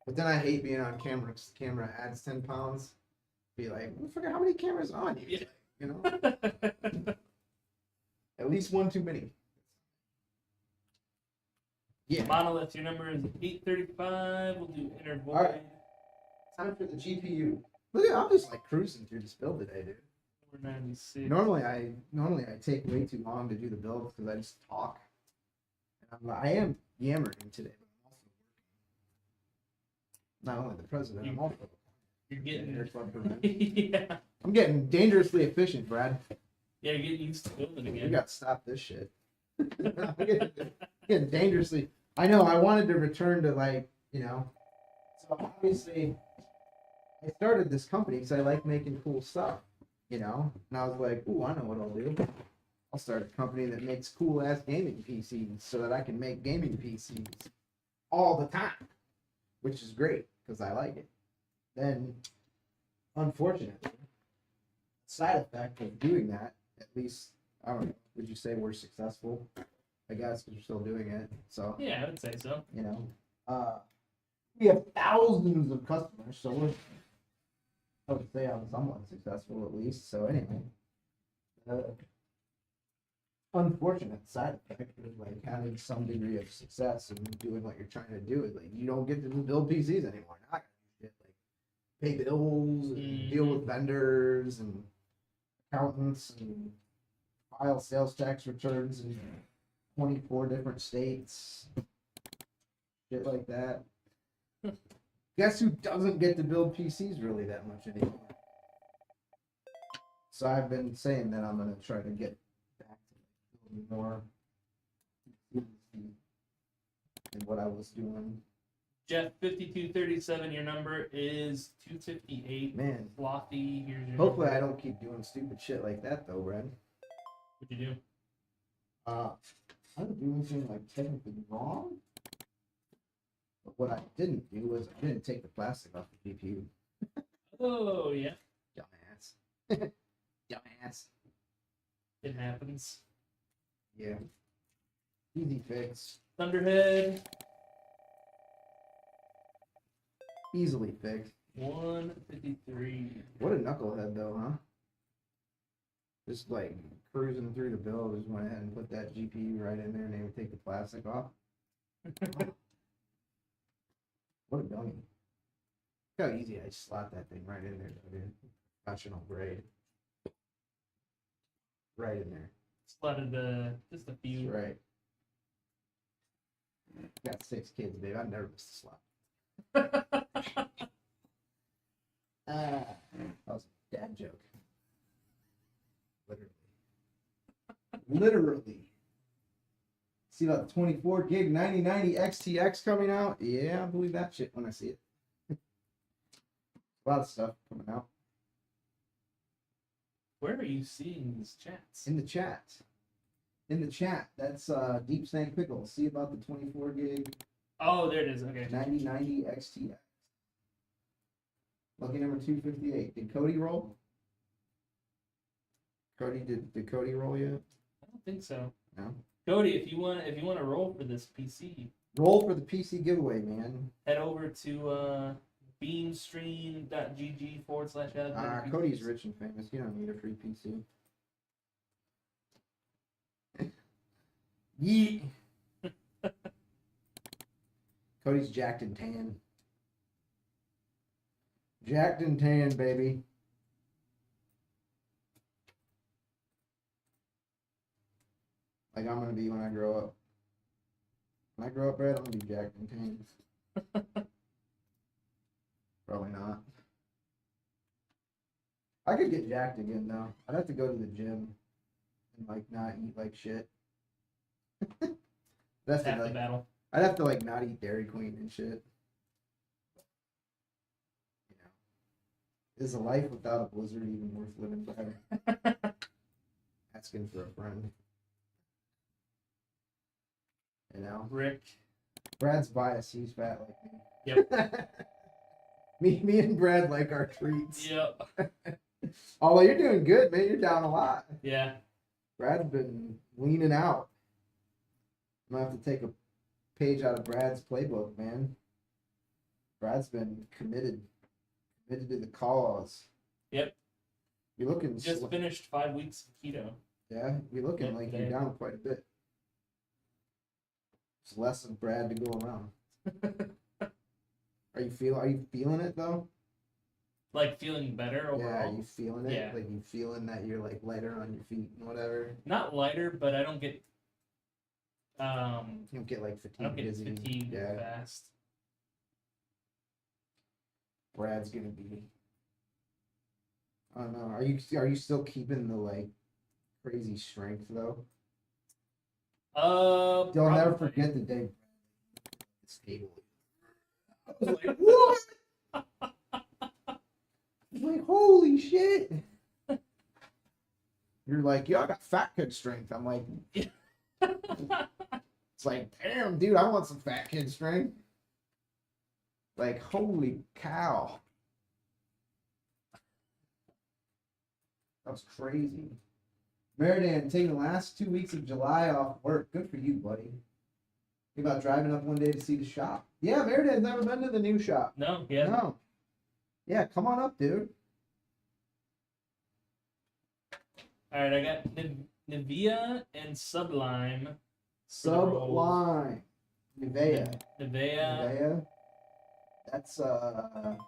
But then I hate being on camera because the camera adds 10 pounds. Be like, I forget how many cameras on you. Yeah. You know? At least one too many. Yeah. Monolith, your number is 835. We'll do inner void. All right. Time for the GPU. Look at, I'm just like cruising through this build today, dude. 496. Normally I take way too long to do the build because I just talk. I am yammering today, but I'm also working. Not only the president, I'm also You're getting Air Club president. yeah. I'm getting dangerously efficient, Brad. Yeah, you're getting used to building We again. got to stop this shit. I'm getting dangerously. I know. I wanted to return to like, you know. So obviously, I started this company because I like making cool stuff, you know. And I was like, ooh, I know what I'll do. I'll start a company that makes cool ass gaming PCs so that I can make gaming PCs all the time, which is great because I like it. Then, unfortunately, side effect of doing that, at least, I don't know, would you say we're successful? I guess because you're still doing it. So, Yeah, I would say so. you know, we have thousands of customers, so we're, I would say I'm somewhat successful at least. So anyway, unfortunate side effect of like having some degree of success and doing what you're trying to do is like you don't get to build PCs anymore. Now I gotta do shit like pay bills and deal with vendors and accountants and file sales tax returns in 24 different states. Shit like that. Guess who doesn't get to build PCs really that much anymore? So I've been saying that I'm gonna try to get back to building more than what I was doing. Jeff, 5237, your number is 258. Man, Slothy, here's your hopefully number. I don't keep doing stupid shit like that though, Red. What'd you do? I didn't do anything like technically wrong. But what I didn't do was I didn't take the plastic off the GPU. Oh, yeah. Dumbass. Dumbass. It happens. Yeah. Easy fix. Thunderhead, Easily fixed. 153. What a knucklehead though, huh? Just like cruising through the build, just went ahead and put that GPU right in there and they would take the plastic off. What a dummy. Look how easy I slot that thing right in there, though, dude. Professional grade. Right in there. Slotted just a few. That's right. Got 6 kids, babe. I've never missed a slot. That was a dad joke. Literally. See about the 24 gig 9090 XTX coming out? Yeah, I believe that shit when I see it. A lot of stuff coming out. Where are you seeing these chats? In the chat. In the chat. That's Deep Snake Pickle. See about the 24 gig Oh, there it is. Okay. 9090 XTX. Lucky number 258. Did Cody roll? Did Cody roll yet? I don't think so. No. Cody, if you want to roll for this PC, Roll for the PC giveaway, man. head over to beamstream.gg/. Cody's rich and famous. You don't need a free PC. Yeet. Cody's jacked and tan. Jacked and tan, baby. Like I'm gonna be when I grow up. When I grow up, Brad, I'm gonna be jacked and tan. Probably not. I could get jacked again though. I'd have to go to the gym and like not eat like shit. That's Half the like, battle. I'd have to like not eat Dairy Queen and shit. You know, is a life without a blizzard even worth living, Brad? Asking for a friend. You know, Rick. Brad's biased. He's fat like me. Yep. me and Brad like our treats. Yep. Although you're doing good, man. You're down a lot. Yeah. Brad's been leaning out. I'm gonna have to take a page out of Brad's playbook, man. Brad's been committed to the cause. Yep. You're looking Just finished 5 weeks of keto. Yeah, you're looking Yep, like today. you're down quite a bit. There's less of Brad to go around. Are you feeling it though? Like feeling better Yeah, overall. are you feeling it? Yeah. Like you feeling that you're like lighter on your feet and whatever. Not lighter, but I don't get You don't get like I don't fatigue get dizzy. fatigued Yeah. fast. Brad's gonna be. I don't know. Are you still keeping the like crazy strength though? You'll never Probably. forget the day. Stable. I was like, what? I was like, holy shit. You're like, yo, I got fat kid strength. I'm like, it's like, damn, dude, I want some fat kid strength. Like, holy cow. That was crazy. Meridan, taking the last 2 weeks of July off work. Good for you, buddy. Think about driving up one day to see the shop. Yeah, Meridan's never been to the new shop. No, yeah. No. Yeah, come on up, dude. All right, I got Nivea and Sublime. Sublime. Nivea. Nivea. That's Avon.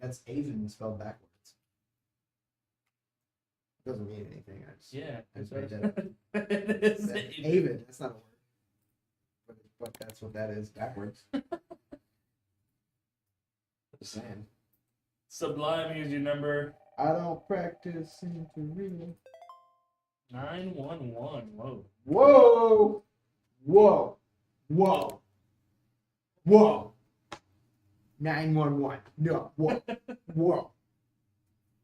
That's Avon spelled backwards. Doesn't mean anything. Yeah. I just made that up. It is Avon. That's not a word. But that's what that is backwards. Just saying. Sublime, here's your number. I don't practice into real. 911. Whoa. Whoa! Whoa! Whoa! Whoa! 911. No. Whoa! Whoa!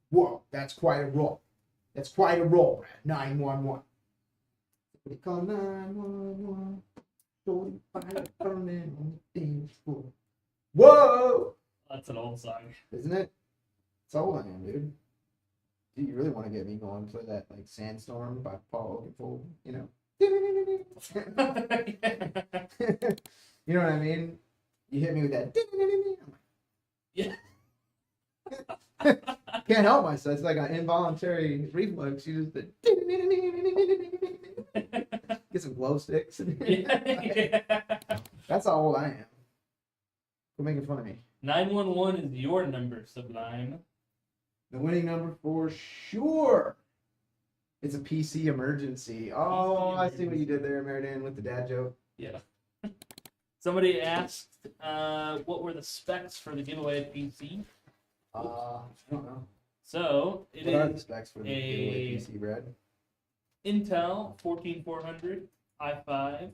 Whoa! That's quite a roll. That's quite a roll, man. 911. We call 911. Shorty fire burning on the dance floor. Whoa! That's an old song. Isn't it? It's old I am, dude. Dude, you really want to get me going? Play that like Sandstorm by Paul Oakenfold, you know? You know what I mean? You hit me with that. Yeah. Can't help myself. It's like an involuntary reflex. You just get some glow sticks. Yeah. That's how old I am. Quit making fun of me. 911 is your number, Sublime. The winning number for sure. It's a PC emergency. Oh, I see what you did there, Meridan, with the dad joke. Yeah. Somebody asked, what were the specs for the giveaway PC? I don't know. So it What are the is specs for the giveaway PC, Brad? Intel 14400 i5.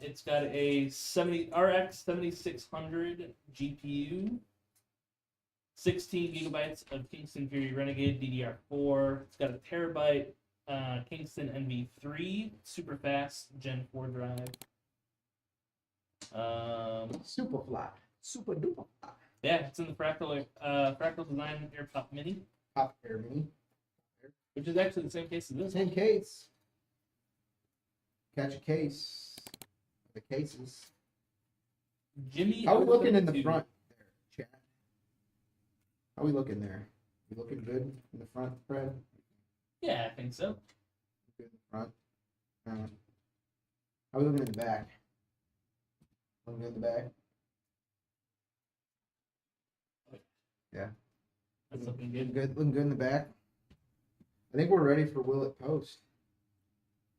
It's got a RX 7600 GPU, 16 gigabytes of Kingston Fury Renegade DDR4. It's got a terabyte Kingston NV3 super fast Gen 4 drive. Super fly. Super duper fly. Yeah, it's in the Fractal Design AirPop Mini, Pop Air Mini. which is actually the same case as this. Same case. Catch a case. The cases. Jimmy. How are we looking in the 032. front there, chat? How are we looking there? We looking good in the front, Fred? Yeah, I think so. Good in the front. How are we looking in the back? Looking good in the back? Yeah. That's looking good. Looking good in the back. I think we're ready for Will It Post.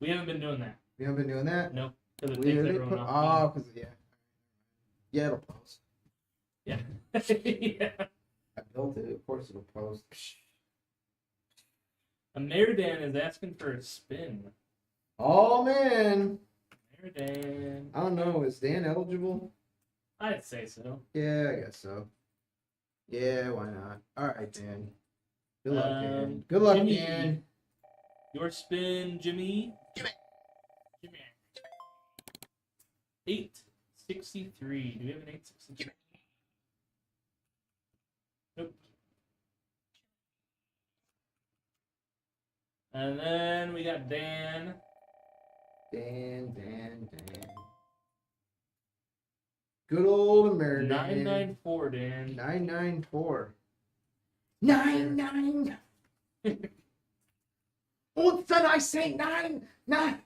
We haven't been doing that. We haven't been doing that? Nope. Because it We takes already everyone put, off. because yeah, it'll post. Yeah. Yeah. I built it. Of course it'll post. Ameridan is asking for a spin. Oh man, Ameridan. I don't know. Is Dan eligible? I'd say so. Yeah, I guess so. Yeah, why not? All right, Dan. Good luck, Dan. Good luck, Jimmy. Dan. Your spin, Jimmy. Jimmy. 863. Do we have an 863? Nope. And then we got Dan. Dan. Good old American. 994, Dan. 994. 99. Oh, then I say 9. Yeah.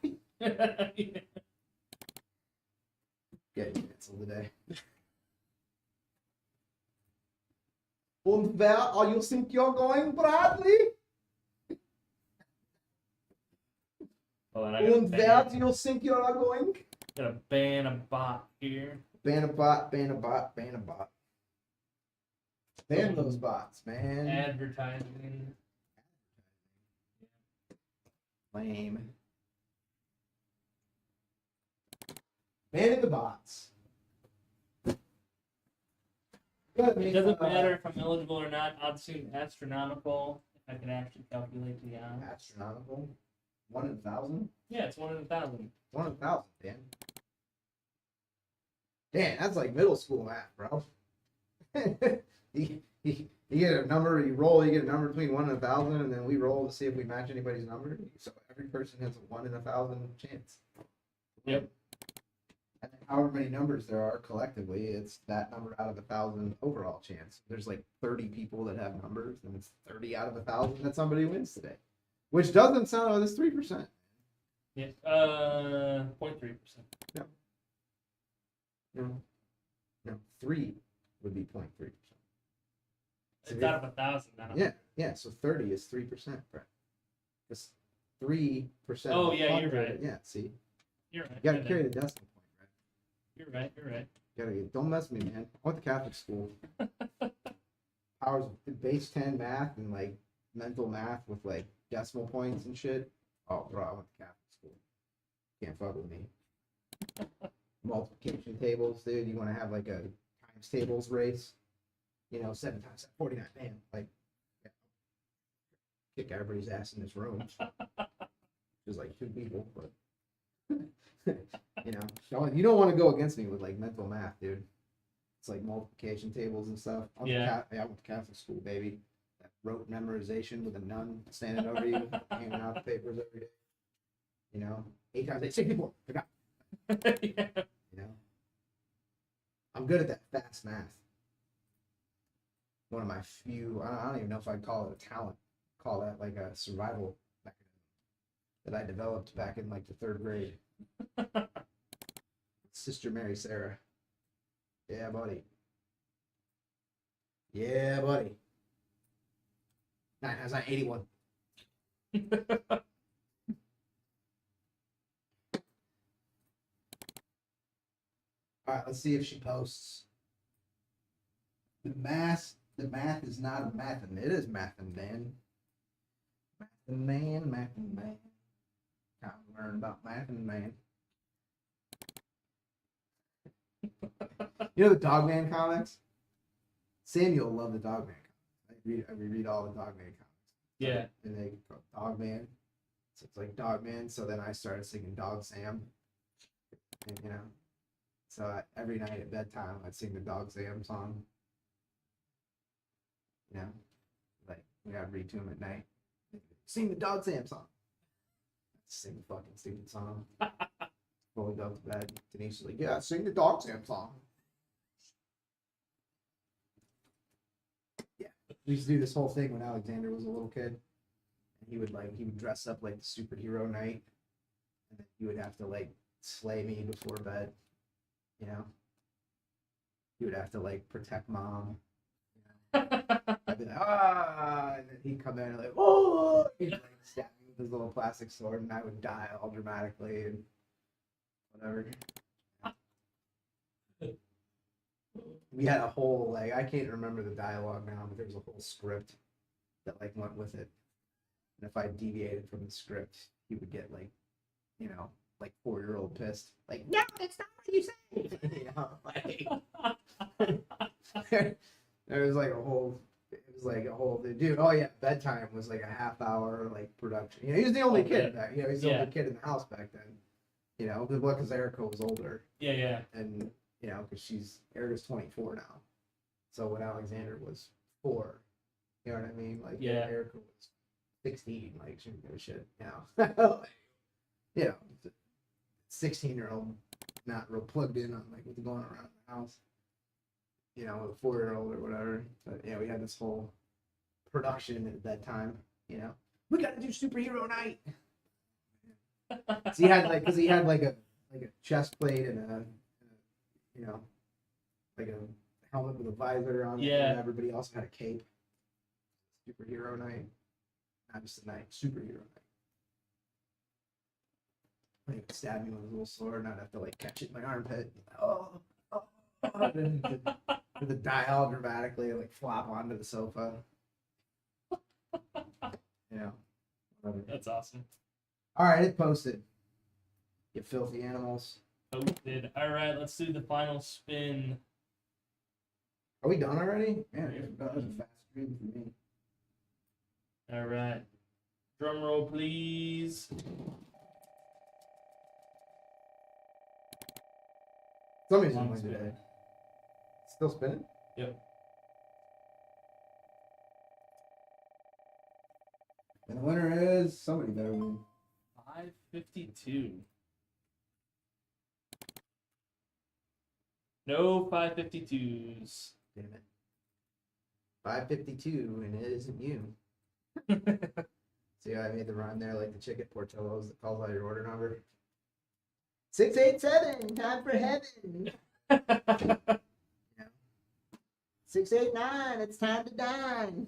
Get canceled today. Und where are you think you're going, Bradley? Hold on, I Und where gotta do you think you are going? ban a bot here. Ban a bot. Ban those bots, man. Advertising. Lame. Banning the bots. It doesn't matter if I'm eligible or not. Odds seem astronomical if I can actually calculate the odds. Astronomical. 1 in 1,000? Yeah, it's 1 in 1,000. 1 in 1,000, Dan. Dan, that's like middle school math, bro. you get a number, you roll, you get a number between 1 and 1,000, and then we roll to see if we match anybody's number. So every person has a 1 in 1,000 chance. Yep. And then however many numbers there are collectively, it's that number out of 1,000 overall chance. There's like 30 people that have numbers, and it's 30 out of 1,000 that somebody wins today. Which doesn't sound like this 3%. Yeah. 0.3%. No, 3 would be 0.3%. It's out of 1,000. Yeah, so 30 is 3%, Brett. Because 3%. Oh, of yeah, you're 100 right. Yeah, see? You're right. You gotta carry the decimal point, right? You're right. You're right. Don't mess with me, man. I went to Catholic school. Powers of base 10 math and like mental math with like decimal points and shit. Oh, bro, I went to Catholic school. Can't fuck with me. Multiplication tables, dude. You want to have like a times tables race? 7 times 49. Man, like, yeah. Kick everybody's ass in this room. There's like 2 people, but you don't want to go against me with like mental math, dude. It's like multiplication tables and stuff. I went to Catholic school, baby. That rote memorization with a nun standing over you, handing out the papers every day. 8 times 8, 64. Forgot. Yeah. I'm good at that fast math. One of my few, I don't even know if I'd call it a talent. Call that like a survival mechanism that I developed back in like the 3rd grade. Sister Mary Sarah. Yeah, buddy. 9 times 9, 81. All right, let's see if she posts. The math is not a mathin'. It is mathin', man. Mathin' man. Time to learn about mathin', man. You know the Dogman comics? Samuel loved the Dogman comics. I reread all the Dogman comics. Yeah. And they go Dogman. So it's like Dogman. So then I started singing Dog Sam. And, you know. So every night at bedtime, I'd sing the Dog Sam song. You know, like I'd read to him at night. Sing the Dog Sam song. Sing the fucking stupid song. Before we go to bed, Denise was like, "Yeah, sing the Dog Sam song." Yeah, we used to do this whole thing when Alexander was a little kid. And he would dress up like the superhero knight, and then he would have to like slay me before bed. You know, he would have to like protect mom. I'd be like, and then he'd come in and like, oh, he'd like stab me with his little plastic sword, and I would die all dramatically and whatever. We had a whole like I can't remember the dialogue now, but there was a whole script that like went with it. And if I deviated from the script, he would get like, you know, like 4-year-old pissed, like, no, that's not what you said. You know, like there was like a whole. It was like a whole dude. Oh yeah, bedtime was like a half-hour like production. You know, he was the only kid back. You know, he's the only kid in the house back then. You know, because Erica was older. Yeah. And you know, because Erica's 24 now. So when Alexander was 4, you know what I mean? Like Erica was 16. Like she didn't give a shit. You know, you know, 16-year-old not real plugged in on like what's going on around the house. You know, a 4-year-old or whatever. But yeah, we had this whole production at that time. You know, we got to do superhero night. So he had like a chest plate and a you know, like a helmet with a visor on it. Yeah. And everybody else had a cape. Superhero night, not just a night. Superhero night. He would stab me with a little sword, and I'd have to like catch it in my armpit. And the die all dramatically, like flop onto the sofa. You know, whatever. That's awesome. All right, it posted. You filthy animals. Posted. All right, let's do the final spin. Are we done already? Man, that was a fast stream for me. All right. Drum roll, please. Somebody's Long going spin. today. Still spinning? Yep. And the winner is somebody better win. 552. No 552s. Damn it. 552, and it isn't you. See how I made the rhyme there, like the chick at Portillo's that calls out your order number? 687, time for heaven. Yeah. 689, it's time to dine.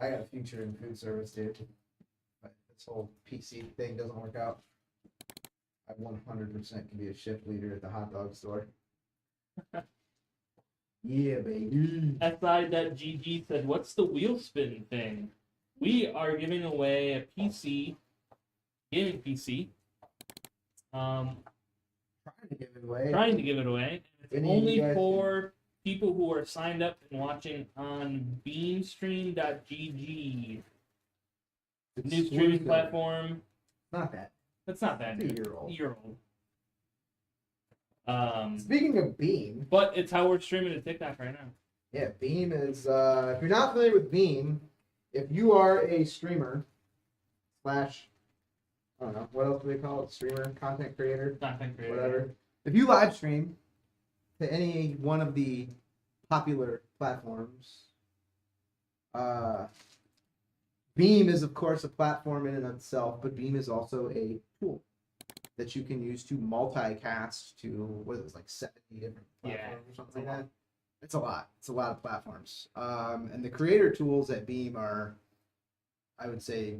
I got a future in food service, dude. But this whole PC thing doesn't work out. I 100% can be a shift leader at the hot dog store. Yeah, baby. SI.GG said, what's the wheel spin thing? We are giving away a PC, gaming PC. Trying to give it away. Trying to give it away. It's Any of only you guys for people who are signed up and watching on beamstream.gg. It's New streaming exclusive. platform. Not that. That's not bad. It's a year-old. Year-old. Speaking of Beam, But it's how we're streaming to TikTok right now. yeah, Beam is, if you're not familiar with Beam, if you are a streamer, slash, I don't know, what else do they call it? Streamer, content creator, Content creator. whatever. If you live stream to any one of the popular platforms, Beam is, of course, a platform in and of itself, but Beam is also a tool that you can use to multicast to, what is it, like 70 different platforms or something like that. It's a lot. It's a lot of platforms. And the creator tools at Beam are, I would say,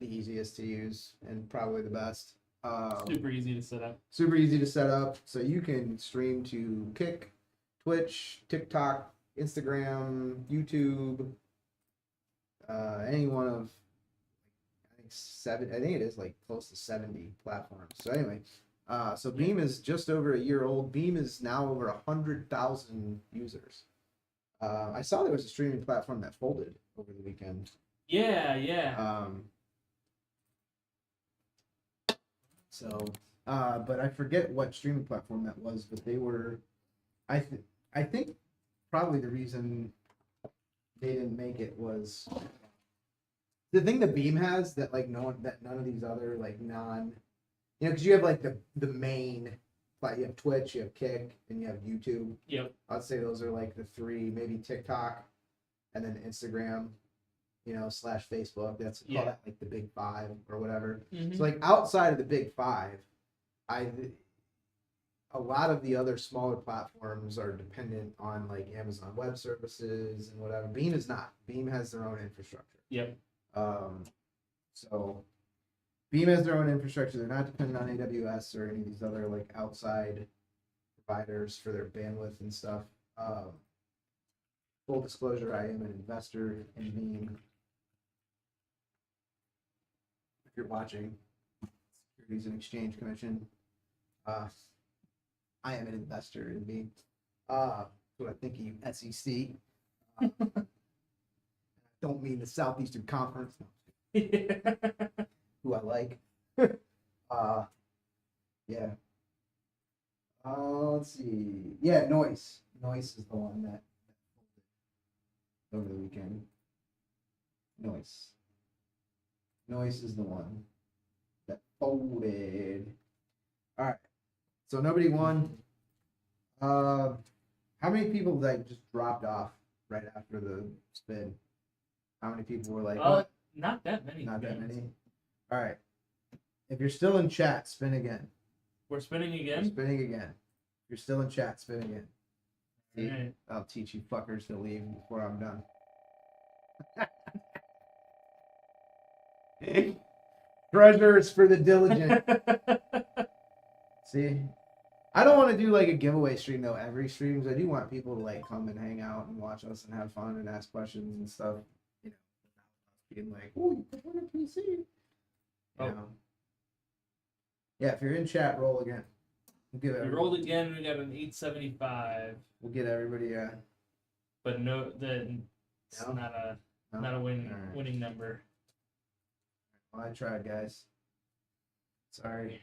the easiest to use and probably the best. Super easy to set up. Super easy to set up. So you can stream to Kick, Twitch, TikTok, Instagram, YouTube, any one of I think it is like close to 70 platforms. So anyway, so Beam is just over a year old. Beam is now over 100,000 users. I saw there was a streaming platform that folded over the weekend. Yeah. But I forget what streaming platform that was. But they were, I think probably the reason they didn't make it was the thing that Beam has that like none of these other like because you have like the main, like you have Twitch, you have Kick, and you have YouTube. Yep. I'd say those are like the three, maybe TikTok, and then Instagram, / Facebook. That's call that like the big five or whatever. Mm-hmm. So like outside of the big five, a lot of the other smaller platforms are dependent on like Amazon Web Services and whatever. Beam is not. Beam has their own infrastructure. Yep. So Beam has their own infrastructure. They're not dependent on AWS or any of these other like outside providers for their bandwidth and stuff. Full disclosure, I am an investor in Beam. If you're watching, Securities and Exchange Commission, I am an investor in Beam. So I think you SEC. Don't mean the Southeastern Conference, who I like. Yeah. Let's see. Yeah, Noise. Noise is the one that over the weekend. Noise. Noise is the one that folded. All right. So nobody won. How many people like just dropped off right after the spin? How many people were like, "Oh, not that many"? Not that many. All right. If you're still in chat, spin again. We're spinning again. We're spinning again. If you're still in chat, spin again. See? Right. I'll teach you fuckers to leave before I'm done. Treasures for the diligent. See, I don't want to do like a giveaway stream though. Every streams, I do want people to like come and hang out and watch us and have fun and ask questions and stuff. Being like, "Oh, you put on a PC." You know. Yeah, if you're in chat, roll again. We rolled again. We got an 875. We'll get everybody. But not a winning number. Well, I tried, guys. Sorry.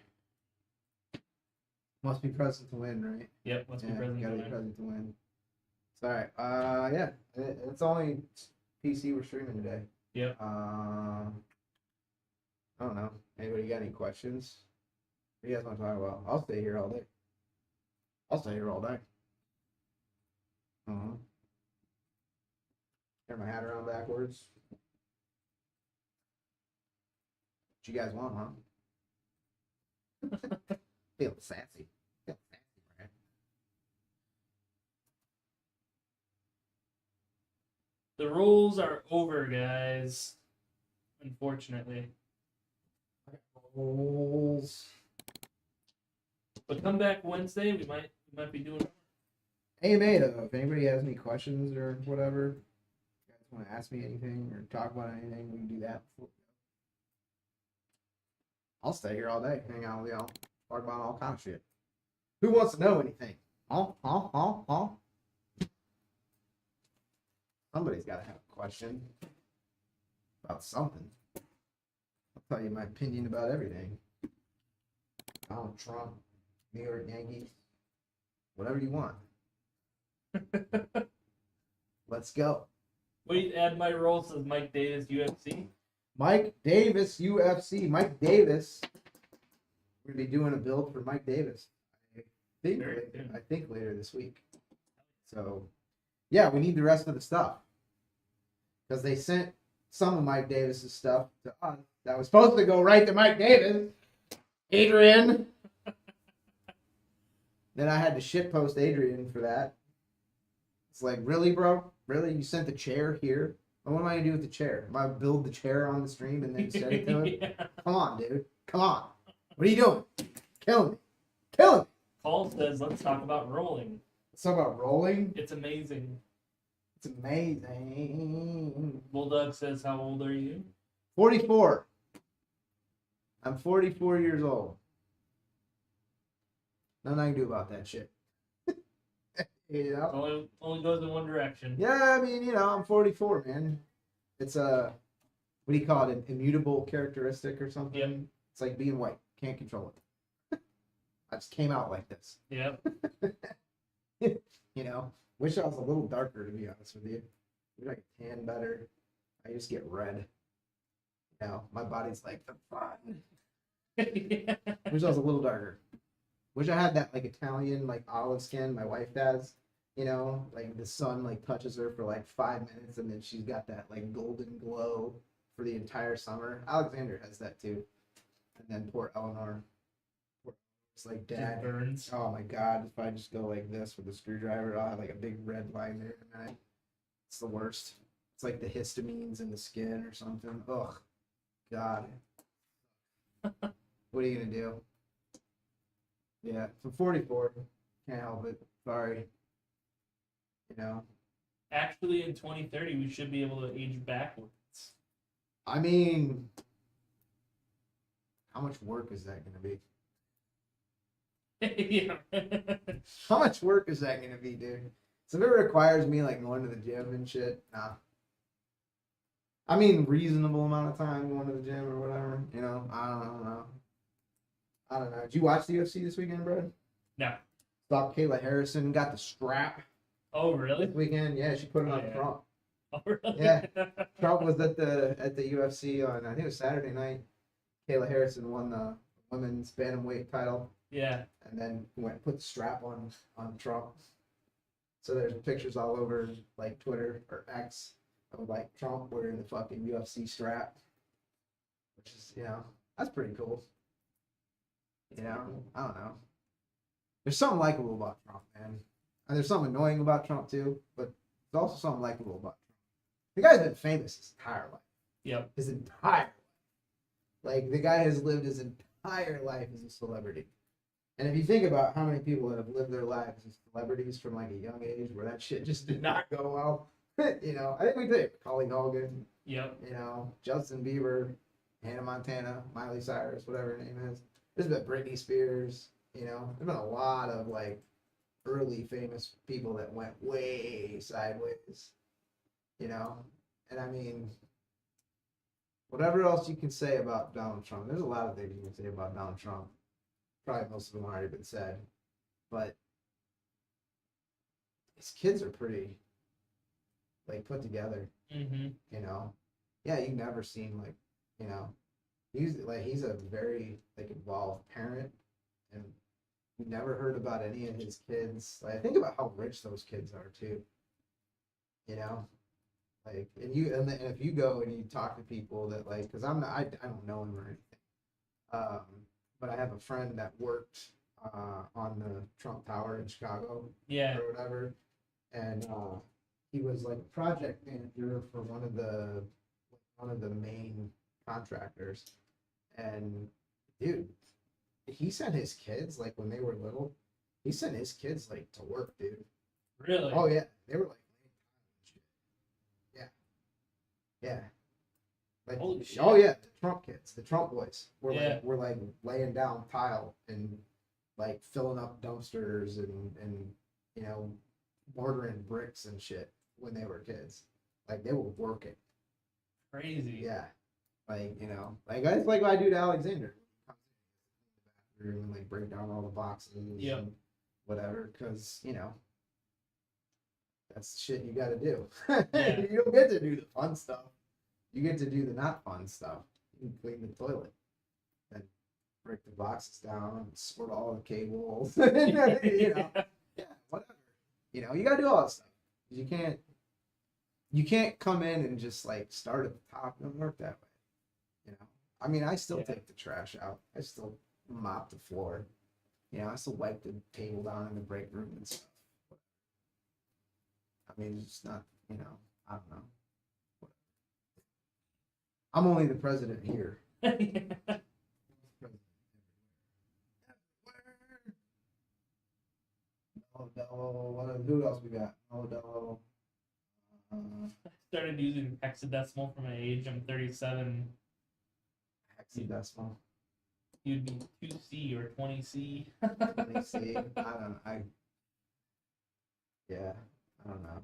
Must be present to win, right? Yep, must be present to win. Present to win. It's all right. Yeah, it's only PC we're streaming today. Yep. I don't know. Anybody got any questions? What do you guys want to talk about? I'll stay here all day. Turn my hat around backwards. What you guys want, huh? Feel sassy. Right? The rules are over, guys. Unfortunately. Rules. But come back Wednesday. We might be doing. AMA though. If anybody has any questions or whatever, you guys want to ask me anything or talk about anything, we can do that. I'll stay here all day, hang out with y'all, talk about all kind of shit. Who wants to know anything? Somebody's got to have a question about something. I'll tell you my opinion about everything. Donald Trump, New York Yankees, whatever you want. Let's go. Wait, add my role says Mike Davis UFC. Mike Davis UFC. Mike Davis. We're gonna be doing a build for Mike Davis. I think later this week. So yeah, we need the rest of the stuff because they sent some of Mike Davis's stuff to us that was supposed to go right to Mike Davis. Adrian. Then I had to shitpost Adrian for that. It's like, really, bro? Really? You sent the chair here? What am I going to do with the chair? Am I build the chair on the stream and then send it to him? Yeah. Come on, dude. Come on. What are you doing? Killing me. Killing me. Paul says, let's talk about rolling. Let's talk about rolling. It's amazing. It's amazing. Bulldog says, how old are you? 44. I'm 44 years old. Nothing I can do about that shit. You know? Only goes in one direction. Yeah, I mean, I'm 44, man. It's a, what do you call it, an immutable characteristic or something? Yep. It's like being white. Can't control it. I just came out like this. Yep. Wish I was a little darker, to be honest with you. Wish I could tan better. I just get red. My body's like, the fun. Yeah. Wish I was a little darker. Wish I had that like Italian like olive skin my wife has. Like the sun like touches her for like 5 minutes and then she's got that like golden glow for the entire summer. Alexander has that too. And then poor Eleanor. It's like dad. Just burns. Oh my god, if I just go like this with a screwdriver, I'll have like a big red line there in a minute. It's the worst. It's like the histamines in the skin or something. Ugh. God. What are you gonna do? Yeah, so 44. Can't help it. Sorry. Actually, in 2030, we should be able to age backwards. I mean, how much work is that gonna be? Yeah. How much work is that gonna be, dude? So if it requires me like going to the gym and shit, nah. I mean, reasonable amount of time going to the gym or whatever. I don't know. I don't know. Did you watch the UFC this weekend, bro? No. Thought Kayla Harrison got the strap Oh, really? this weekend. Yeah, she put it on Yeah. Trump. Oh, really? Yeah. Trump was at the UFC on, I think it was Saturday night. Kayla Harrison won the women's bantamweight title. Yeah. And then went and put the strap on Trump. So there's pictures all over like Twitter or X of like Trump wearing the fucking UFC strap, which is that's pretty cool. I don't know. There's something likable about Trump, man, and there's something annoying about Trump too. But there's also something likable about Trump. The guy's been famous his entire life. Yep. His entire life. Like the guy has lived his entire life as a celebrity. And if you think about how many people that have lived their lives as celebrities from like a young age where that shit just did not go well, I think we did. Macaulay Culkin, Yep. Justin Bieber, Hannah Montana, Miley Cyrus, whatever her name is. There's been Britney Spears, there's been a lot of like early famous people that went way sideways, and I mean, whatever else you can say about Donald Trump, there's a lot of things you can say about Donald Trump. Probably most of them already been said, but his kids are pretty like put together. Mm-hmm. Yeah, you've never seen like he's a very like involved parent, and you never heard about any of his kids. Like think about how rich those kids are too. Like and if you go and you talk to people that like, because I don't know him or anything. But I have a friend that worked on the Trump Tower in Chicago, Yeah. or whatever, and he was like a project manager for one of the main contractors, and dude, he sent his kids like when they were little, he sent his kids like to work, dude. Really? Oh yeah, they were like, yeah. Like, Holy shit. oh yeah, the Trump kids, the Trump boys were Yeah. like laying down tile and like filling up dumpsters and mortaring bricks and shit when they were kids. Like they were working. Crazy. Yeah. Like, like that's like what I do to Alexander. And like break down all the boxes Yep. and whatever, because that's the shit you gotta do. Yeah. You don't get to do the fun stuff. You get to do the not fun stuff. You can clean the toilet and break the boxes down and sort all the cables. Yeah, whatever. You gotta do all that stuff. You can't come in and just like start at the top. It doesn't work that way. I mean, I still take the trash out. I still mop the floor. I still wipe the table down in the break room and stuff. I mean, it's not, I don't know. I'm only the president here. started using hexadecimal for my age. I'm 37. Hexadecimal. You'd be 2C or 20C. Let me see. Yeah, I don't know.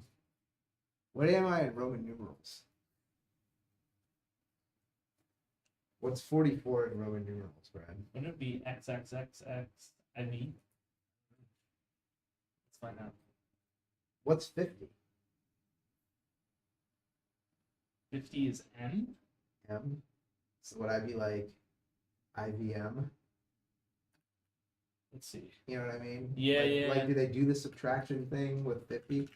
What am I in Roman numerals? What's 44 in Roman numerals, Brad? Wouldn't it be XXXXIV? Let's find out. What's 50? 50 is M? M? So would I be like IVM? Let's see. You know what I mean? Yeah, like, yeah. Like, do they do the subtraction thing with 50?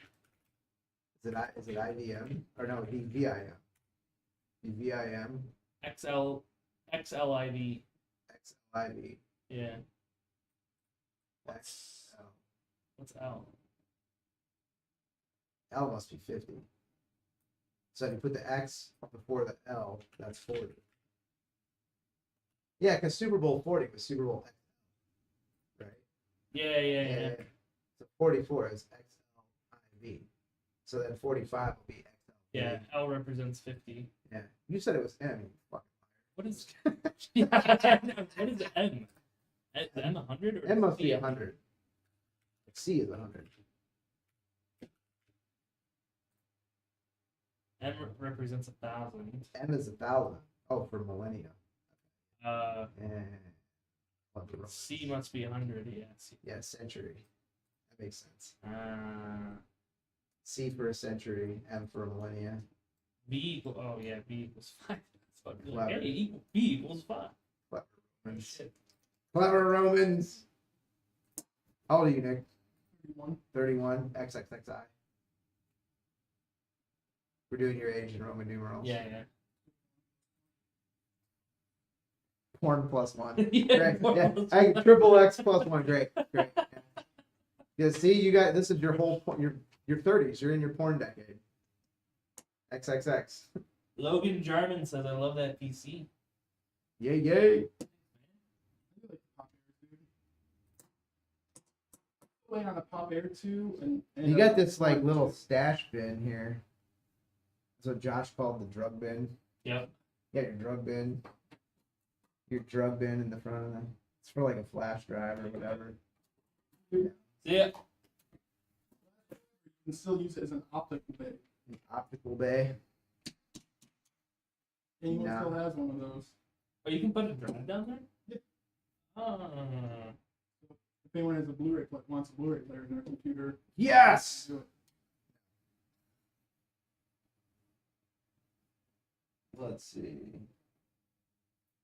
Is it IVM? Or no, it'd be VIM. VIM? XLIV. XLIV. Yeah. XL. What's L? L must be 50. So if you put the X before the L, that's 40. Yeah, because Super Bowl 40 was Super Bowl X, right? Yeah. So 44 is XLIV. So then 45 will be XL. Yeah, L represents 50. Yeah. You said it was M, you fucking What is what is M? Is M 100 or M must C be 100. C is 100. M represents 1,000. M is 1,000. Oh, for millennia. Uh, Love the Romans. C must be 100. Yeah. C. Yeah, century. That makes sense. C C for a century, M for a millennia. V equals. Oh yeah, V equals 5. That's fucking Clever. hey, B equals 5. Clever Romans. Shit. Clever Romans. How old are you, Nick? 31. 31. XXXI. We're doing your age in Roman numerals. Yeah. Porn plus 1. Yeah, Great. Yeah. I triple X plus 1. Great. Yeah. See, you got this is your whole your 30s. You're in your porn decade. XXX. Logan Jarman says, "I love that PC." Yay! I really like the Pop Air, dude. Playing on the Pop Air 2 and You got this like little stash bin here. That's what Josh called the drug bin. Yep. Yeah, your drug bin. Your drug bin in the front of them. It's for like a flash drive or whatever. Yeah. You can still use it as an optical bay. An optical bay. Anyone Nah. still has one of those. Oh, you can put a drive down there. Yeah. Oh. If anyone has a Blu-ray wants a Blu-ray player in their computer, Yes. do it. Let's see.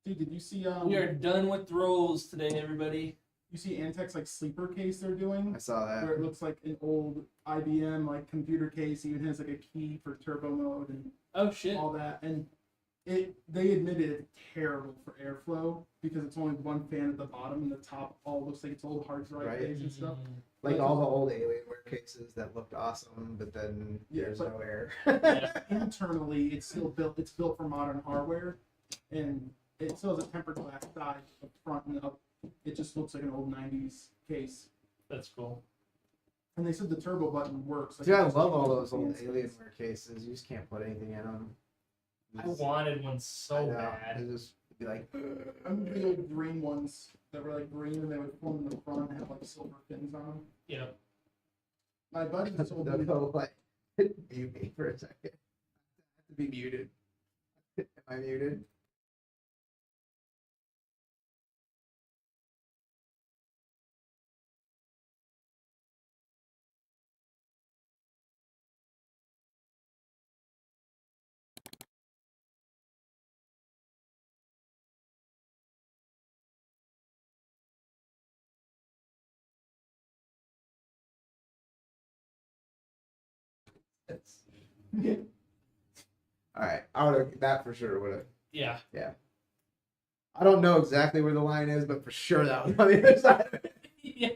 Dude, did you see We are done with throws today, everybody. you see Antec's like sleeper case they're doing? I saw Where that. it looks like an old IBM like computer case, even has like a key for turbo mode and Oh shit. all that, and they admitted it's terrible for airflow because it's only one fan at the bottom and the top all looks like it's old hard drive Right. bays and stuff. Like all the old Alienware cases that looked awesome, but then Yeah, there's but- no air. Yeah. Internally, it's still built. It's built for modern hardware, and it still has a tempered glass side up front and up. It just looks like an old '90s case. That's cool. And they said the turbo button works. Dude, I it just love all changes those the old instance. Alienware cases. You just can't put anything in them. I wanted one so bad. It just be like, I remember the old green ones that were like green and they would form in the front and have like silver pins on them. Yep. My buddy told me no, like, mute me for a second. I have to be muted. Am I muted? It's, all right, I would have that for sure would have. Yeah. I don't know exactly where the line is, but for sure that was on the other side of it. Yeah.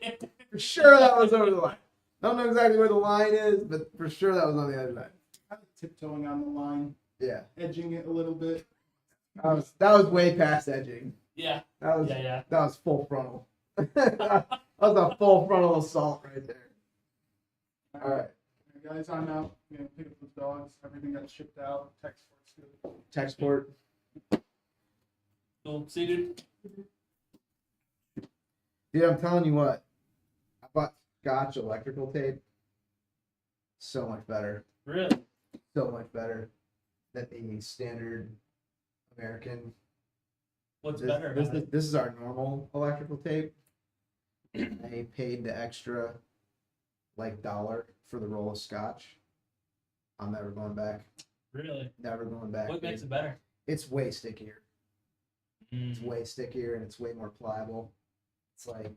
For sure that was over the line. I don't know exactly where the line is, but for sure that was on the other side. I was tiptoeing on the line, Yeah, edging it a little bit. that was way past edging. Yeah. That was Yeah. that was full frontal. That was a full frontal assault right there. All right. Guys, I'm out. I'm gonna pick up this dogs. Everything got shipped out. Tech Sport's good. Techsport. Cool. See, dude. Dude, I'm telling you what. I bought Scotch electrical tape. So much better. Really? So much better than the standard American. What's This, better this, about it? this is our normal electrical tape. I paid the extra like $1 for the roll of Scotch. I'm never going back. Really? Never going back. What dude. makes it better? It's way stickier. It's Mm. way stickier and it's way more pliable. It's like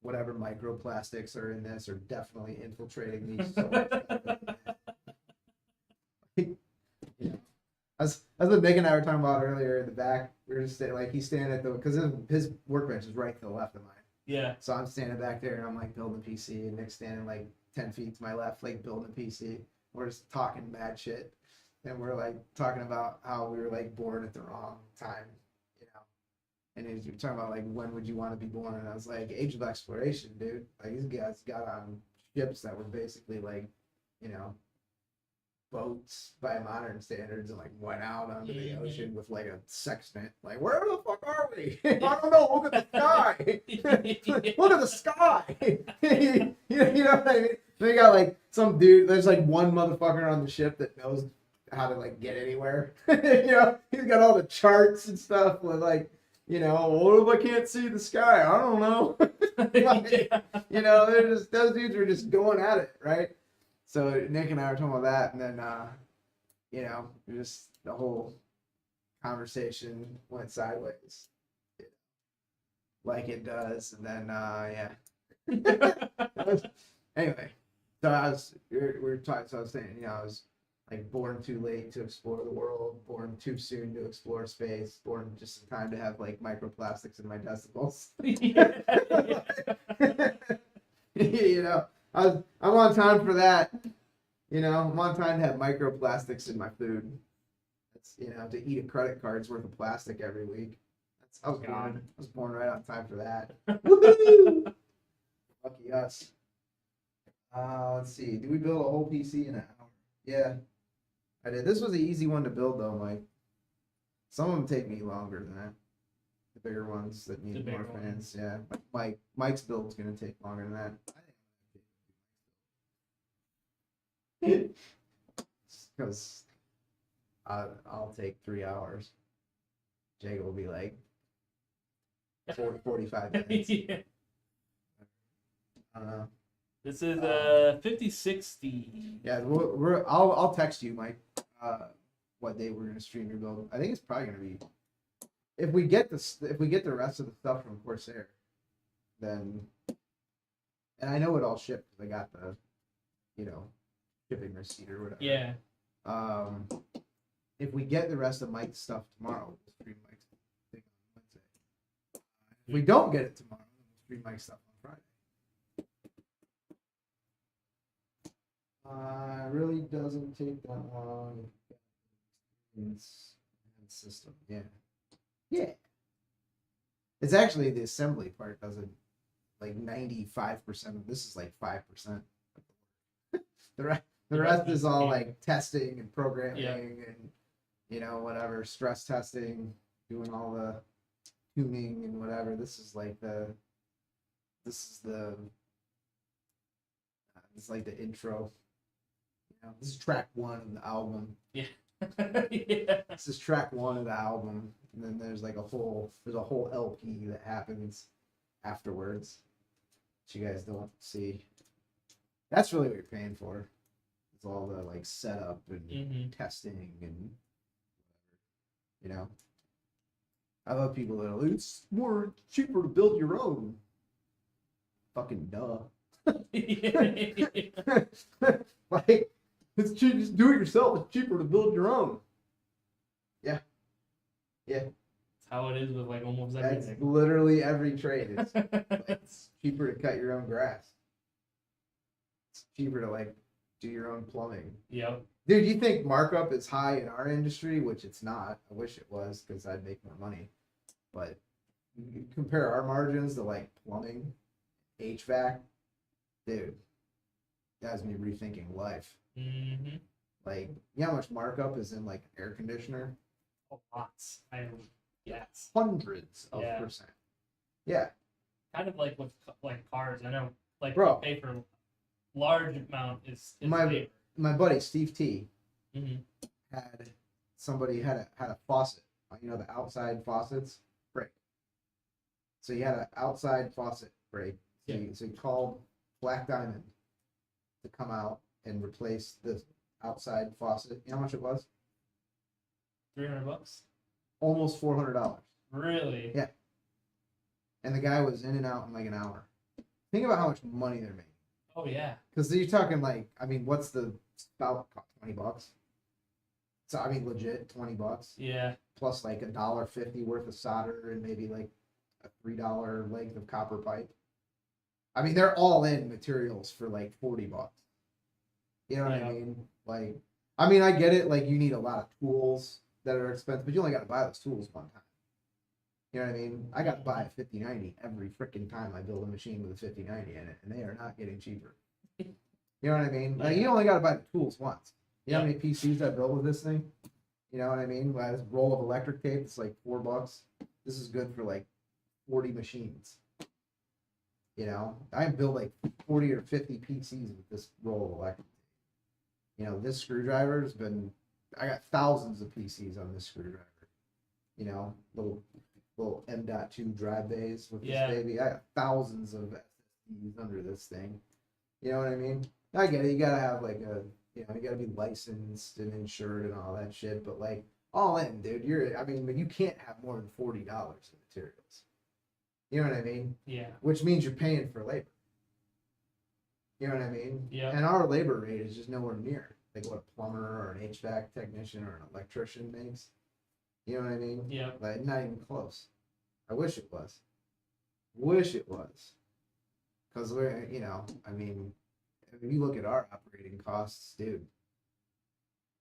whatever microplastics are in this are definitely infiltrating these. So much better. You know, as what Nick and I were talking about earlier in the back, we were just saying, like, he's standing at the, because his workbench is right to the left of mine. Yeah. So I'm standing back there and I'm like building a PC, and Nick's standing like 10 feet to my left, like building a PC. We're just talking mad shit. And we're like talking about how we were like born at the wrong time, you know. And he was talking about like, when would you want to be born? And I was like, age of exploration, dude. Like, these guys got on ships that were basically like, you know, boats by modern standards, and like went out onto the ocean with like a sextant. Like, where the fuck are we? I don't know. Look at the sky. Look at the sky. You know what I mean? They got like some dude. There's like one motherfucker on the ship that knows how to like get anywhere. You know, he's got all the charts and stuff with like, you know, what if I can't see the sky? I don't know. Like, you know, they're just, those dudes were just going at it, right? So Nick and I were talking about that, and then you know, just the whole conversation went sideways, like it does, and then yeah. Anyway, so we were talking. So I was saying, you know, I was like born too late to explore the world, born too soon to explore space, born just in time to have like microplastics in my testicles. You know, I'm on time for that. You know, I'm on time to have microplastics in my food. That's, you know, to eat a credit card's worth of plastic every week. I was born right on time for that. Woohoo! Lucky us. Let's see. Did we build a whole PC in an hour? Yeah, I did. This was an easy one to build though, Mike. Some of them take me longer than that. The bigger ones that need more fans. Yeah, Mike's build's gonna take longer than that. Because I'll take 3 hours. Jake will be like 45 minutes. Yeah. I don't know. This is 5060. Yeah, I'll text you, Mike, what day we're gonna stream your build. I think it's probably gonna be, if we get the rest of the stuff from Corsair, then, and I know it all shipped because I got the, you know, shipping receipt or whatever. Yeah. If we get the rest of Mike's stuff tomorrow, we'll stream Mike's thing on Wednesday. If we don't get it tomorrow, we'll stream Mike's stuff on Friday. It really doesn't take that long. It's system, yeah. Yeah. It's actually the assembly part doesn't, like 95% of this is like 5%. The rest is all like testing and programming and, you know, whatever, stress testing, doing all the tuning and whatever. This is like the intro. You know, this is track 1 of the album. Yeah. Yeah. This is track 1 of the album, and then there's like a whole LP that happens afterwards that you guys don't see. That's really what you're paying for. It's all the like setup and testing and whatever. You know, I love people that are, it's cheaper to build your own. Fucking duh. Like, it's cheap, just do it yourself. It's cheaper to build your own. Yeah. That's how it is with like almost That's everything. literally every trade. It's cheaper to cut your own grass. It's cheaper to like do your own plumbing. Yep. Dude, you think markup is high in our industry, which it's not. I wish it was because I'd make more money. But you compare our margins to like plumbing, HVAC, dude, that has me rethinking life. Mm-hmm. Like, you know how much markup is in like air conditioner? Lots. I would guess. Hundreds of Yeah. percent. Yeah, Kind of like with like cars. I know, like Bro. you pay for large amount is My- labor. my buddy Steve T Mm-hmm. had somebody had a faucet, you know, the outside faucets break. So he had an outside faucet break. So he called Black Diamond to come out and replace the outside faucet. You know how much it was? $300. Almost $400. Really? Yeah. And the guy was in and out in like an hour. Think about how much money they're making. Oh yeah. Because you're talking like, I mean, what's the spout cost? $20? So I mean, legit $20 Yeah. plus like $1.50 worth of solder and maybe like a $3 length of copper pipe. I mean, they're all in materials for like $40. You know what Yeah. I mean? Like, I mean, I get it. Like, you need a lot of tools that are expensive, but you only got to buy those tools one time. You know what I mean? I got to buy a 5090 every freaking time I build a machine with a 5090 in it, and they are not getting cheaper. You know what I mean? Like, you only got to buy the tools once. You know how many PCs I built with this thing? You know what I mean? Like, this roll of electric tape, it's like $4. This is good for like 40 machines. You know, I can build like 40 or 50 PCs with this roll of electric tape. You know, this screwdriver has been, I got thousands of PCs on this screwdriver. You know, little M.2 drive bays with this baby. I got thousands of SSDs under this thing. You know what I mean? I get it. You gotta have like a, you know, you gotta be licensed and insured and all that shit. But like, all in, dude, I mean, you can't have more than $40 in materials. You know what I mean? Yeah. Which means you're paying for labor. You know what I mean? Yeah. And our labor rate is just nowhere near like what a plumber or an HVAC technician or an electrician makes. You know what I mean? Yeah. Like, not even close. I wish it was. Wish it was. Because we're, you know, I mean, if you look at our operating costs, dude,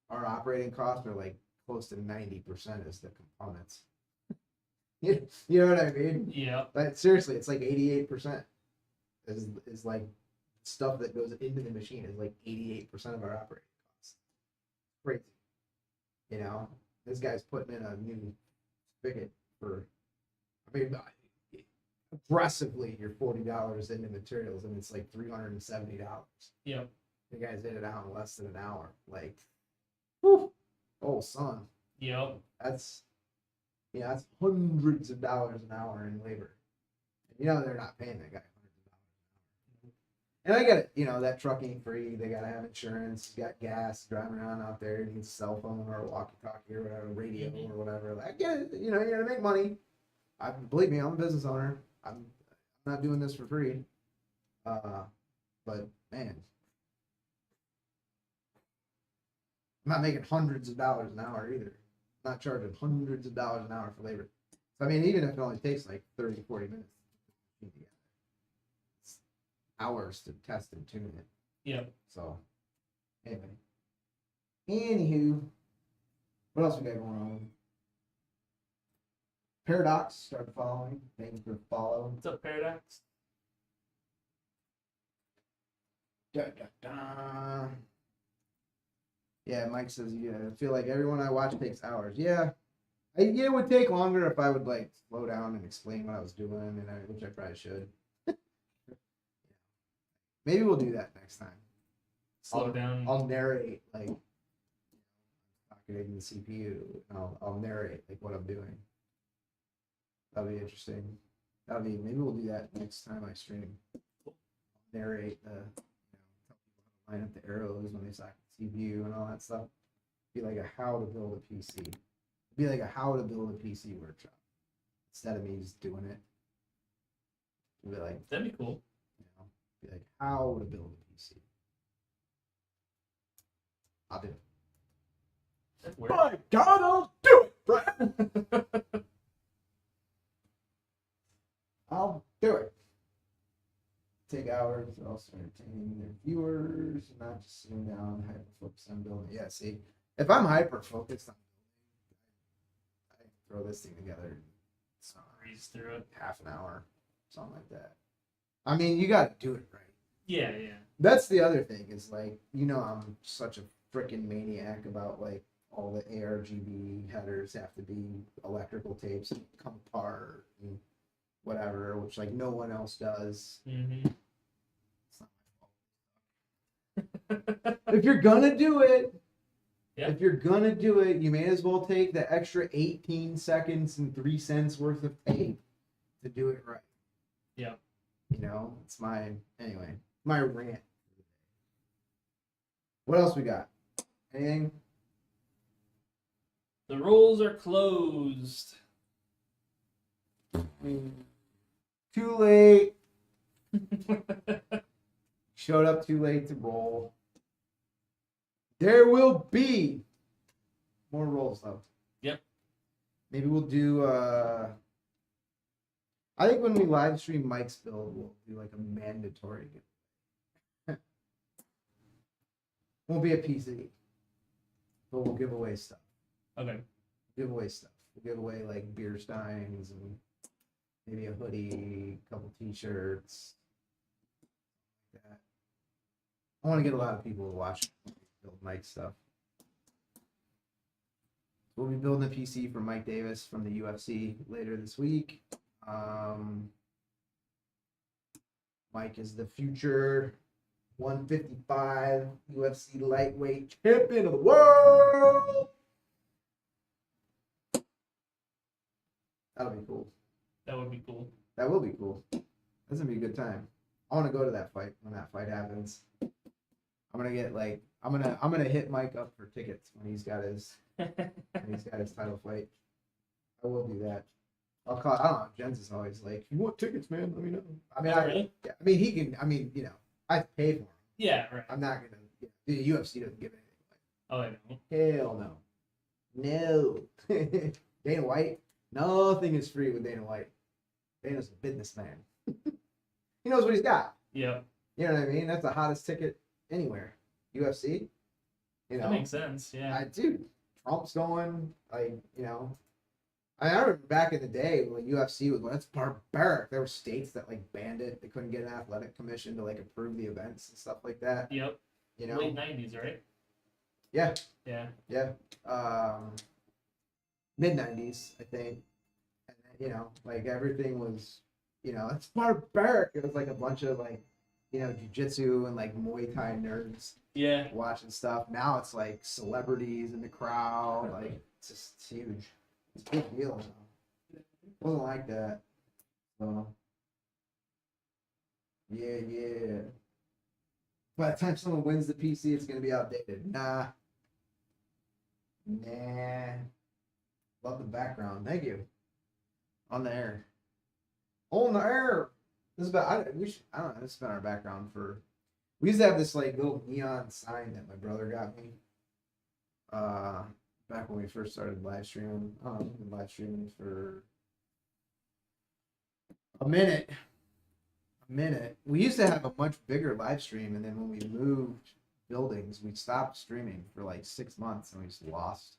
our operating costs are like close to 90% is the components. You know what I mean? Yeah. Like, seriously, it's like 88% is like stuff that goes into the machine is like 88% of our operating costs. Crazy. You know, this guy's putting in a new spigot for, I mean, aggressively you're $40 into materials and it's like $370. Yeah. The guys did it out in less than an hour. Like, whew, oh son, Yep. that's hundreds of dollars an hour in labor. And you know they're not paying that guy hundreds of dollars an hour. And I get it, you know, that truck ain't free. They gotta have insurance. He's got gas driving around out there. He needs a cell phone or a walkie-talkie or whatever, radio or whatever. Like, I get it. You know, you're gonna make money. Believe me, I'm a business owner. I'm not doing this for free. But man, I'm not making hundreds of dollars an hour either. I'm not charging hundreds of dollars an hour for labor. So, I mean, even if it only takes like 30, 40 minutes, it's hours to test and tune it. Yeah. So, anyway. Anywho, what else we got going on? Paradox started following. Thank you for the follow. What's up, Paradox? Da, da, da. Yeah, Mike says, yeah, I feel like everyone I watch takes hours. Yeah. It would take longer if I would like slow down and explain what I was doing, and which I probably should. Maybe we'll do that next time. Slow down. I'll narrate like talking to the CPU. And I'll narrate like what I'm doing. That'll be interesting. Maybe we'll do that next time I stream. Narrate the, tell people how to line up the arrows when they select the CPU and all that stuff. Be like a how to build a PC. Be like a how to build a PC workshop instead of me just doing it. Be like, That'd be cool. be like how to build a PC. I'll do it. That'd work. My God, I'll do it, Brad. I'll do it. Take hours, also entertaining their viewers, not just sitting down, hyper focused on building. Yeah, see, if I'm hyper focused on building, I can throw this thing together in Breeze through it. half an hour, something like that. I mean, you got to do it right. Yeah, yeah. That's the other thing is like, I'm such a freaking maniac about like all the ARGB headers have to be electrical tapes and come apart and whatever, which like no one else does. Mm-hmm. It's not my fault. If you're gonna do it, Yeah. if you're gonna do it, you may as well take the extra 18 seconds and 3 cents worth of tape to do it right. Yeah. You know, it's my my rant. What else we got? Anything? The rolls are closed. Too late. Showed up too late to roll. There will be more rolls though. Yep. Maybe we'll do I think when we live stream Mike's build, we'll do like a mandatory giveaway. Won't be a PC, but we'll give away stuff. Okay. Give away stuff. We'll give away like beer steins and maybe a hoodie, a couple t-shirts. Like that. I want to get a lot of people to watch build Mike stuff. We'll be building a PC for Mike Davis from the UFC later this week. Mike is the future 155 UFC lightweight champion of the world. That'll be cool. That would be cool. That will be cool. That's gonna be a good time. I want to go to that fight when that fight happens. I'm gonna get like I'm gonna hit Mike up for tickets when he's got his title fight. I will do that. I'll call. I don't know. Jens is always like, "You want tickets, man? Let me know." I mean, Really? yeah, I mean, he can. I mean, you know, I pay for him. Yeah, right. I'm not gonna. The UFC doesn't give anything. Oh, I know. Hell no. No. Dana White. Nothing is free with Dana White. Dana's a businessman. He knows what he's got. Yep. You know what I mean? That's the hottest ticket anywhere. UFC. You know. That makes sense. Yeah. Dude, Trump's going. Like, you know. I remember back in the day when UFC was, well, that's barbaric. There were states that like banned it. They couldn't get an athletic commission to like approve the events and stuff like that. Yep. You know. Late 90s, right? Yeah. Yeah. Yeah. Mid 90s, I think. And you know, like everything was, you know, it's barbaric. It was like a bunch of like, you know, jiu-jitsu and like Muay Thai nerds Yeah. watching stuff. Now it's like celebrities in the crowd. Like it's huge. It's a big deal now. It wasn't like that. So yeah. By the time someone wins the PC, it's gonna be outdated. Nah. Love the background. Thank you. On the air. On the air. This is about. I don't know. This has been our background for. We used to have this like little neon sign that my brother got me. Back when we first started live streaming. We've been live streaming for a minute. We used to have a much bigger live stream, and then when we moved buildings, we stopped streaming for like 6 months, and we just lost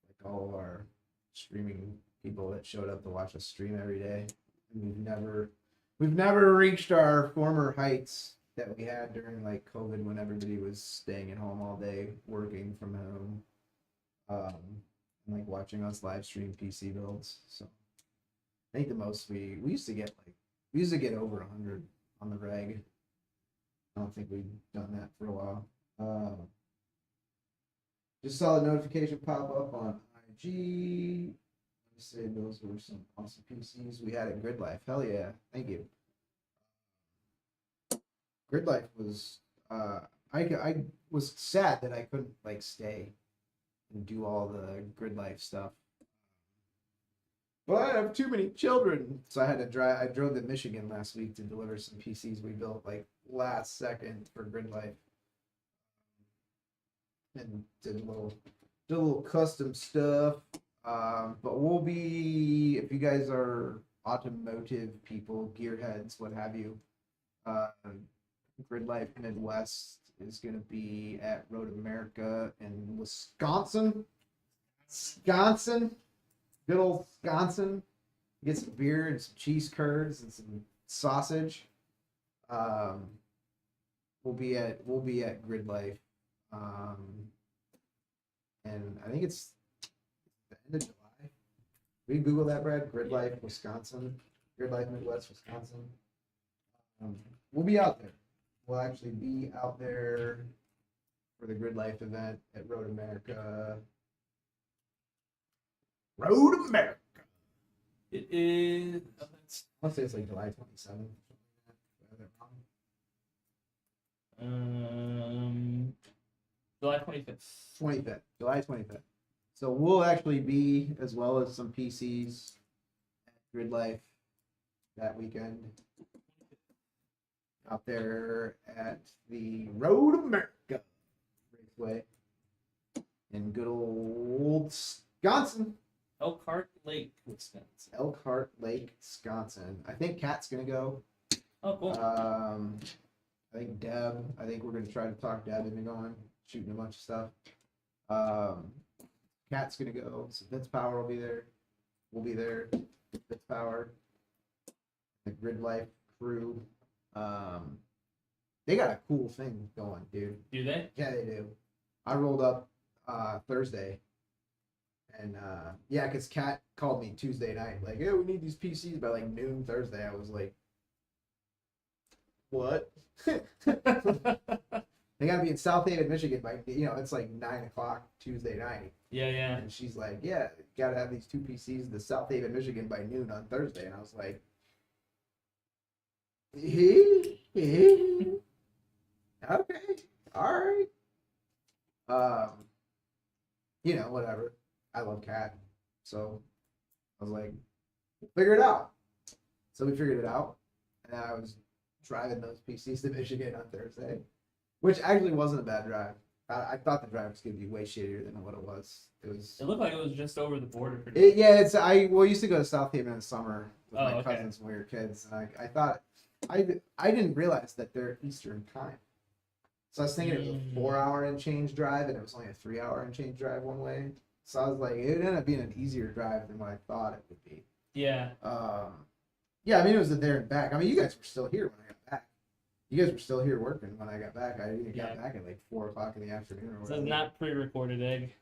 like all of our streaming people that showed up to watch us stream every day. And we've never reached our former heights that we had during like COVID, when everybody was staying at home all day, working from home, and like watching us live stream PC builds. So I think the most we used to get over 100 on the reg. I don't think we've done that for a while. Just saw the notification pop up on IG. Let me say those were some awesome PCs we had at Grid Life. Hell yeah, thank you. Grid Life was I was sad that I couldn't like stay and do all the Grid Life stuff. Well, I have too many children, so I had to drive. I drove to Michigan last week to deliver some PCs we built like last second for Grid Life, and did a little custom stuff. But we'll be, if you guys are automotive people, gearheads, what have you, Grid Life Midwest is going to be at Road America in Wisconsin. Good old Wisconsin. Get some beer and some cheese curds and some sausage. We'll be at Grid Life And I think it's the end of July. Will you Google that, Brad? Grid Life, Wisconsin. Grid Life Midwest, Wisconsin. We'll be out there. We'll actually be out there for the Grid Life event at Road America. Road America. It is. Oh, that's, I want to say it's like July 27th. July 25th. 25th, July 25th. So we'll actually be, as well as some PCs at Grid Life that weekend. Out there at the Road America Raceway in good old Wisconsin. Elkhart Lake, Wisconsin. Elkhart Lake, Wisconsin. I think Kat's gonna go. Oh, cool. I think Deb. I think we're gonna try to talk Deb into going, shooting a bunch of stuff. Kat's gonna go. So Vince Power will be there. We'll be there. Vince Power. The Grid Life crew. They got a cool thing going, dude. Do they? Yeah, they do. I rolled up Thursday, and yeah, because Kat called me Tuesday night, like, "Yeah, we need these PCs by like noon Thursday." I was like, "What?" They gotta be in South Haven, Michigan by it's like 9 o'clock Tuesday night. Yeah, yeah. And she's like, "Yeah, gotta have these two PCs to South Haven, Michigan by noon on Thursday." And I was like, okay, all right. Whatever. I love Cat, so I was like, figure it out. So we figured it out, and I was driving those PCs to Michigan on Thursday, which actually wasn't a bad drive. I thought the drive was gonna be way shittier than what it was. It looked like it was just over the border. I used to go to South Haven in the summer with my okay. cousins when we were kids, and I thought I didn't realize that they're Eastern time. So I was thinking it was a 4-hour and change drive, and it was only a 3-hour and change drive one way. So I was like, it ended up being an easier drive than what I thought it would be. Yeah. Yeah, I mean, it was a there and back. I mean, you guys were still here when I got back. You guys were still here working when I got back. I got back at like 4 o'clock in the afternoon or whatever. So it's not pre-recorded, Egg.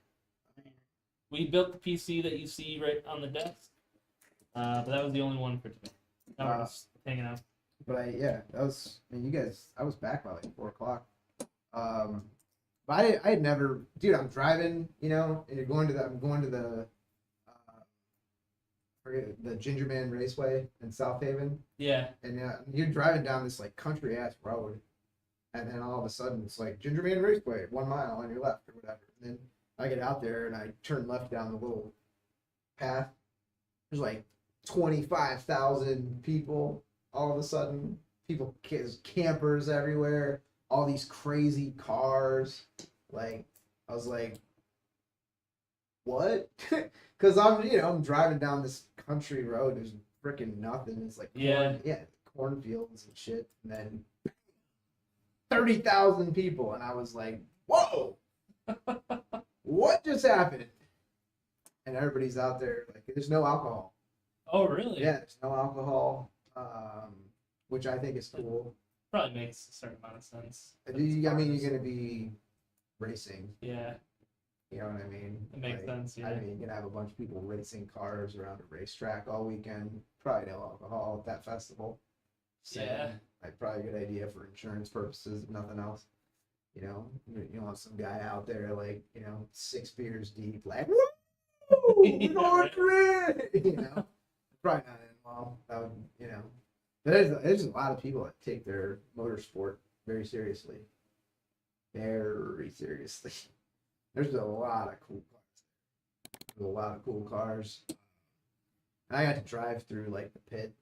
We built the PC that you see right on the desk, but that was the only one for today. Now we're just hanging out. But I was back by like 4 o'clock. But I had never, dude, I'm driving, and I'm going to the Ginger Man Raceway in South Haven. Yeah. And you're driving down this like country ass road, and then all of a sudden it's like Ginger Man Raceway, 1 mile on your left or whatever. And then I get out there and I turn left down the little path. There's like 25,000 people all of a sudden. People, campers everywhere. All these crazy cars. Like, I was like, what? Because I'm driving down this country road. There's freaking nothing. It's like cornfields and shit. And then 30,000 people, and I was like, whoa, what just happened? And everybody's out there like, there's no alcohol. Oh, really? Yeah, there's no alcohol, which I think is cool. Probably makes a certain amount of sense. I mean, you're gonna be racing. Yeah. You know what I mean? It makes sense, yeah. I mean, you're gonna have a bunch of people racing cars around a racetrack all weekend. Probably no alcohol at that festival. Yeah. Like, probably a good idea for insurance purposes, if nothing else. You want some guy out there like, 6 beers deep, like, woo! We're going great! Probably not in well. That would, there's a lot of people that take their motorsport very seriously. Very seriously. There's a lot of cool cars. There's a lot of cool cars. And I got to drive through like the pit,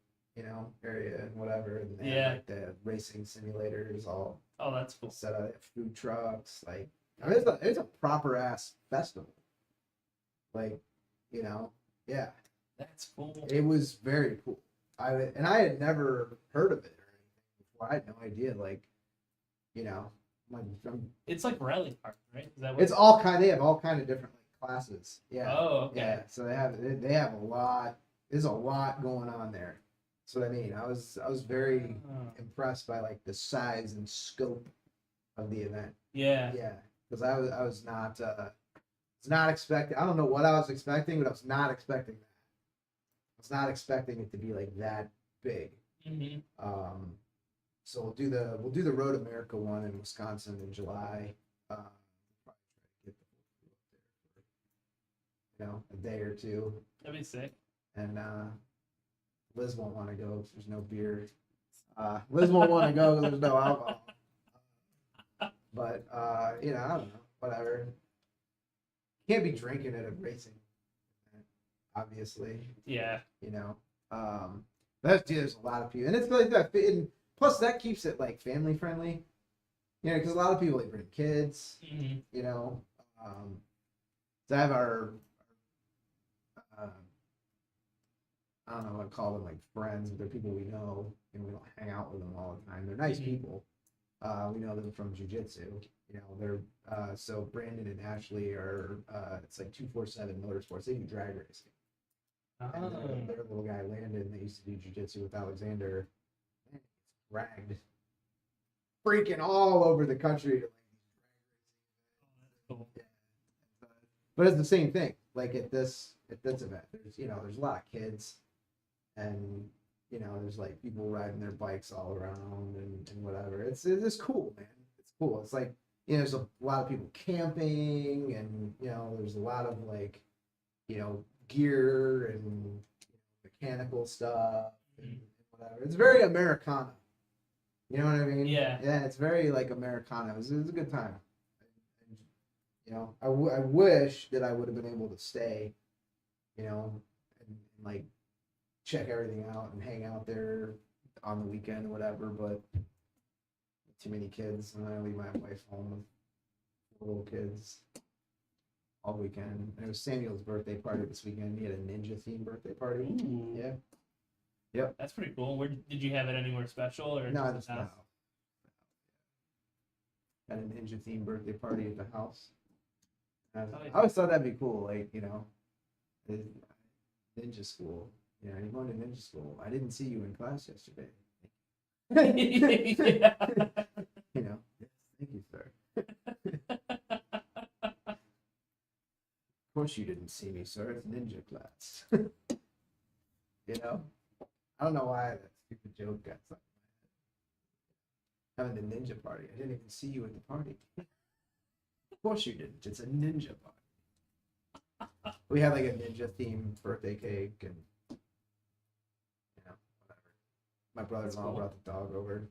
area and whatever. And they had, like the racing simulators all. Oh, that's cool. Set up food trucks. Like, I mean, it's a proper ass festival. Like, yeah. That's cool. It was very cool. I had never heard of it or anything before. I had no idea. Like, it's like rally car, right? Is that what it's all kind. They have all kind of different like classes. Yeah. Oh, okay. Yeah. So they have a lot. There's a lot going on there. That's what I mean. I was very impressed by like the size and scope of the event. Yeah. Yeah. because I was not expecting. I don't know what I was expecting, but I was not expecting that. I was not expecting it to be like that big. Mm-hmm. So we'll do the Road America one in Wisconsin in July. Probably try to get the there for, a day or two. That'd be sick. And Liz won't want to go because there's no beer. Liz won't want to go because there's no alcohol. But I don't know, whatever. Can't be drinking at a racing event, obviously. Yeah. There's a lot of people, and it's like that. And plus, that keeps it like family friendly. Because a lot of people bring kids. Mm-hmm. So I have our I don't know what to call them, like friends, but they're people we know, and we don't hang out with them all the time. They're nice people. We know them from jiu-jitsu. They're so Brandon and Ashley are it's like 247 Motorsports. They do drag racing. And their little guy Landon, they used to do jiu-jitsu with Alexander. Man, it's dragged freaking all over the country to Cool. but it's the same thing. Like at this event, there's a lot of kids, and there's like people riding their bikes all around and whatever. It's cool, man. It's cool. It's like there's a lot of people camping, and there's a lot of like gear and mechanical stuff and whatever. It's very Americana. You know what I mean? Yeah. Yeah, it's very like Americana. It was a good time. I wish that I would have been able to stay, and like check everything out and hang out there on the weekend or whatever, but too many kids, and I leave my wife home with little kids all weekend. And it was Samuel's birthday party this weekend. He had a ninja themed birthday party. Ooh. Yeah. Yep. That's pretty cool. Where did you have it anywhere special or No, just just the the house? house. Had a ninja themed birthday party at the house. I always thought that'd be cool, like ninja school. You're going to ninja school. I didn't see you in class yesterday. Yeah. Yes, thank you, sir. Of course you didn't see me, sir. It's ninja class. I don't know why that stupid joke got stuck in my head. Having a ninja party. I didn't even see you at the party. Of course you didn't. It's a ninja party. We had like a ninja themed birthday cake and whatever. My brother-in-law cool. brought the dog over.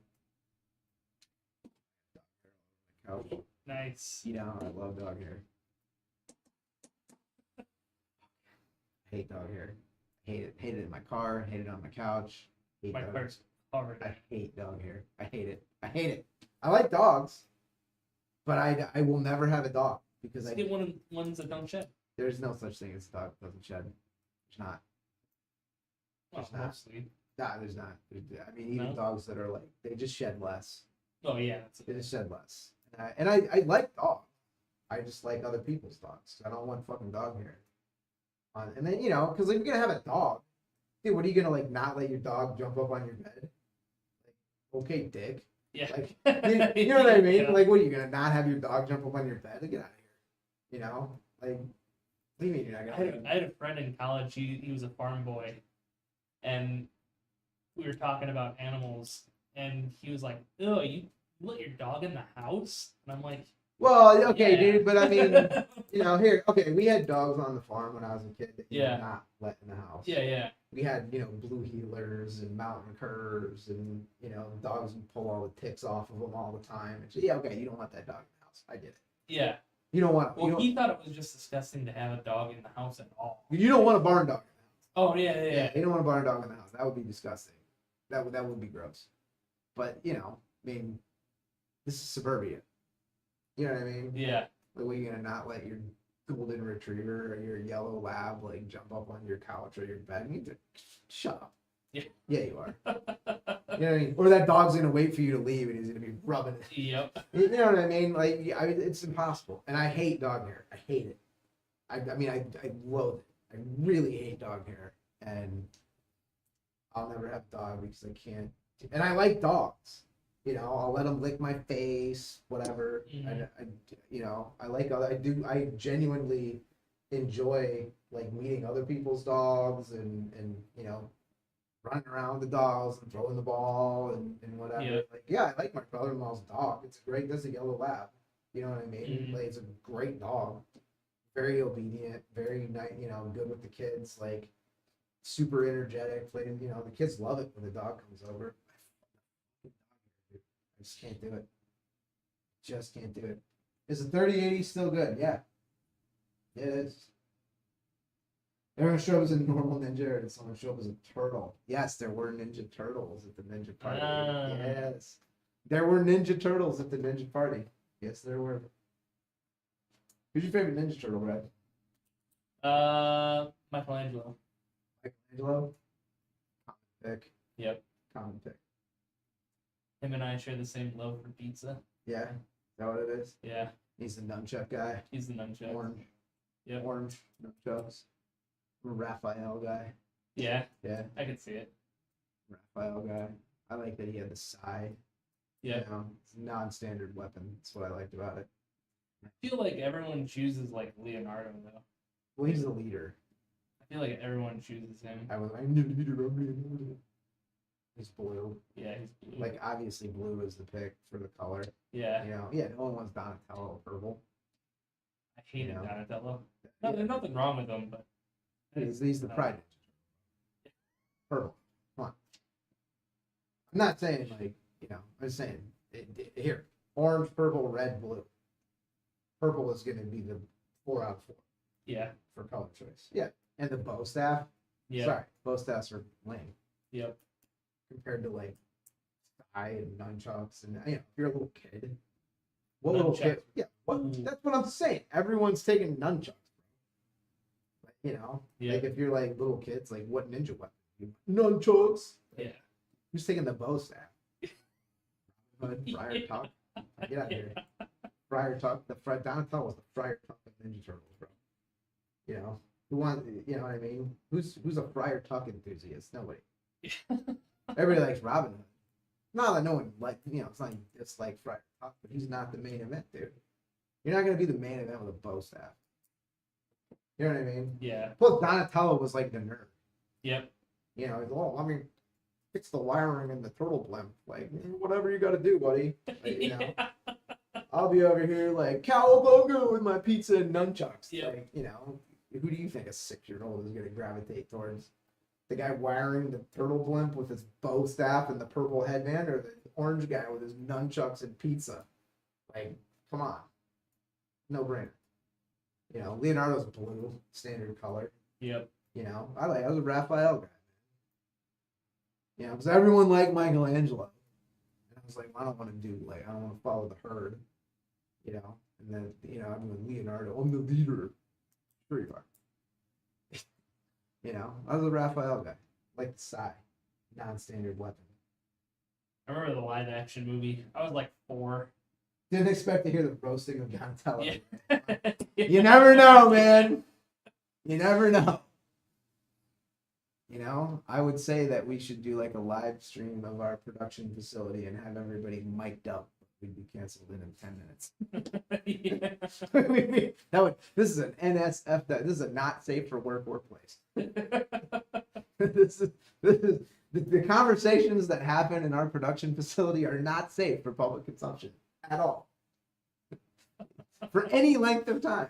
Couch. Nice. I love dog hair. Hate dog hair. Hate it. Hate it in my car. Hate it on my couch. Hate My dog- car's covered. I hate dog hair. I hate it. I hate it. I like dogs, but I will never have a dog because Just get one of the ones that don't shed. there's no such thing as a dog that doesn't shed. There's not. Well, There's not. mostly. Nah, there's not. I mean, even No? dogs that are like they just shed less. Oh yeah. They just shed less. And I like dogs. I just like other people's dogs. I don't want fucking dog hair. And then because like, you're gonna have a dog, dude. What are you gonna like not let your dog jump up on your bed? Like, okay, dick. Yeah. Like, you know what I mean? Yeah. Like, what are you gonna not have your dog jump up on your bed? Like, get out of here. Like, what do you mean you're not gonna? I had a friend in college. He was a farm boy, and we were talking about animals, and he was like, "Oh, you let your dog in the house?" And I'm like, Well, okay, yeah. dude, but I mean, here, okay, we had dogs on the farm when I was a kid that you Yeah. did not let in the house. yeah. We had, blue heelers and mountain curs and, dogs you pull all the ticks off of them all the time. And so, yeah, okay, you don't want that dog in the house. I get it. Yeah. You don't want. Well, he thought it was just disgusting to have a dog in the house at all. You don't want a barn dog in the house. Oh yeah. You don't want a barn dog in the house. That would be disgusting. That would be gross. But I mean, this is suburbia. You know what I mean? Yeah. Like, what, are you gonna not let your golden retriever or your yellow lab like jump up on your couch or your bed? You need to shut up. Yeah. Yeah, you are. You know what I mean? Or that dog's gonna wait for you to leave and he's gonna be rubbing it. Yep. You know what I mean? Like, it's impossible. And I hate dog hair. I hate it. I mean, I loathe it. I really hate dog hair. And I'll never have a dog because I can't. And I like dogs. You know, I'll let them lick my face, whatever. Mhm. You know, I genuinely enjoy like meeting other people's dogs and you know, running around with the dogs and throwing the ball and whatever. Yeah. Like, yeah, I like my brother-in-law's dog. That's a yellow lab. You know what I mean? Mhm. Like, it's a great dog. Very obedient, very nice, you know, good with the kids, like super energetic. Like, you know, the kids love it when the dog comes over. I just can't do it. Just can't do it. Is the 3080 still good? Yeah. It is. They're gonna show up as a normal ninja, or did someone show up as a turtle? Yes, there were Ninja Turtles at the Ninja Party. Ah. Yes. There were Ninja Turtles at the Ninja Party. Yes, there were. Who's your favorite Ninja Turtle, Red? Michelangelo. Michelangelo? Common pick. Yep. Common pick. Him and I share the same love for pizza. Yeah. Is that what it is? Yeah. He's the nunchuck guy. He's the nunchuck. Orange. Yep. Orange nunchucks. I'm a Raphael guy. Yeah. Yeah. I can see it. Raphael guy. I like that he had the side. Yeah. You know, it's a non-standard weapon. That's what I liked about it. I feel like everyone chooses like Leonardo though. Well, he's the leader. I feel like everyone chooses him. I'm the leader. I'm the leader. He's blue. Yeah, he's blue. Like, obviously, blue is the pick for the color. yeah. You know, yeah, no one wants Donatello purple. I hated You know. Donatello. No, Yeah. there's nothing wrong with him, but He's the pride. Purple. Come on. I'm not saying, like, you know, I'm just saying, here, orange, purple, red, blue. Purple is going to be the 4 out of 4 yeah. for color choice. Yeah. And the bow staff. Yeah. Sorry, bow staffs are lame Yep. compared to, like, eye and nunchucks. And, you know, if you're a little kid, what little Nunchucks. kid? Yeah. What? Ooh. That's what I'm saying. Everyone's taking nunchucks. Like, you know, Yeah. like if you're like little kids, like what ninja weapon? Nunchucks. Yeah. Who's taking the bow staff? Friar Tuck. Get out of here. Friar Tuck. Donatello was the Friar Tuck of Ninja Turtles, bro. You know who wants? You know what I mean? Who's a Friar Tuck enthusiast? Nobody. Everybody likes Robin Hood. Not that no one like, you know, it's not just like Friar Tuck, but he's not the main event, dude. You're not gonna be the main event with a bow staff. You know what I mean? Yeah. Plus, Donatello was like the nerd. Yep. You know, oh, I mean, fix the wiring in the turtle blimp. Like, whatever you got to do, buddy. Like, you know, I'll be over here like cowabunga with my pizza and nunchucks. Yep. Like, you know, who do you think a 6-year-old is going to gravitate towards? The guy wiring the turtle blimp with his bow staff and the purple headband, or the orange guy with his nunchucks and pizza? Like, come on, no brainer. You know, Leonardo's blue, standard color. Yep. You know, I was a Raphael guy. You know, because everyone liked Michelangelo. And I was like, I don't want to do, like, I don't want to follow the herd. You know, and then, you know, I'm with Leonardo. I'm the leader. Sure you are. You know, I was a Raphael guy. Like the Sai. Non-standard weapon. I remember the live action movie. I was like 4. Didn't expect to hear the roasting of Donatello. Yeah. You never know, man. You never know. You know, I would say that we should do like a live stream of our production facility and have everybody mic'd up. We'd be canceled in 10 minutes. Yeah. This is an NSF. This is a not safe for work workplace. this is the conversations that happen in our production facility are not safe for public consumption at all. For any length of time.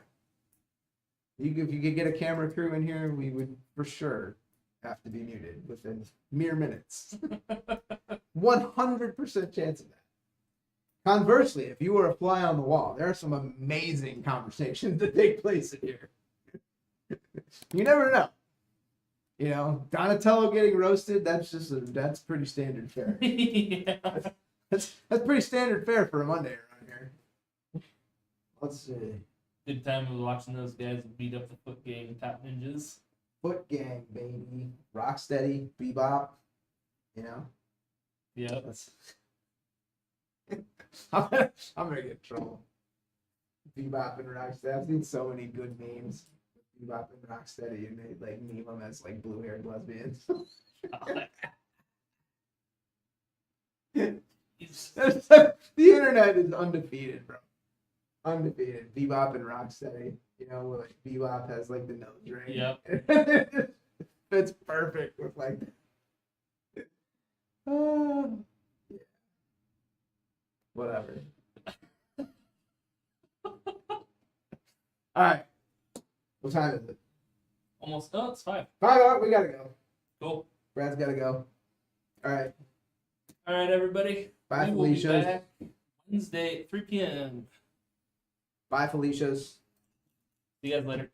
If you could get a camera crew in here, we would for sure have to be muted within mere minutes. 100% chance of that. Conversely, if you were a fly on the wall, there are some amazing conversations that take place in here. You never know. You know, Donatello getting roasted, that's pretty standard fare. Yeah. That's pretty standard fare for a Monday around here. Let's see. Good time was watching those guys beat up the Foot Gang Top Ninjas. Foot Gang, baby. Rocksteady, Bebop. You know? Yeah. That's... I'm gonna get in trouble. Bebop and Rocksteady. I've seen so many good memes. Bebop and Rocksteady, and they like meme them as like blue-haired lesbians. The internet is undefeated, bro. Undefeated. Bebop and Rocksteady. You know, like Bebop has like the nose ring. Yep. It's perfect with like. Yeah. Whatever. All right. What time is it? Almost. Oh, it's 5. 5 o'clock. We gotta go. Cool. Brad's gotta go. All right. All right, everybody. Bye, We will be Felicia's. back Wednesday at 3 p.m. Bye, Felicia's. See you guys later.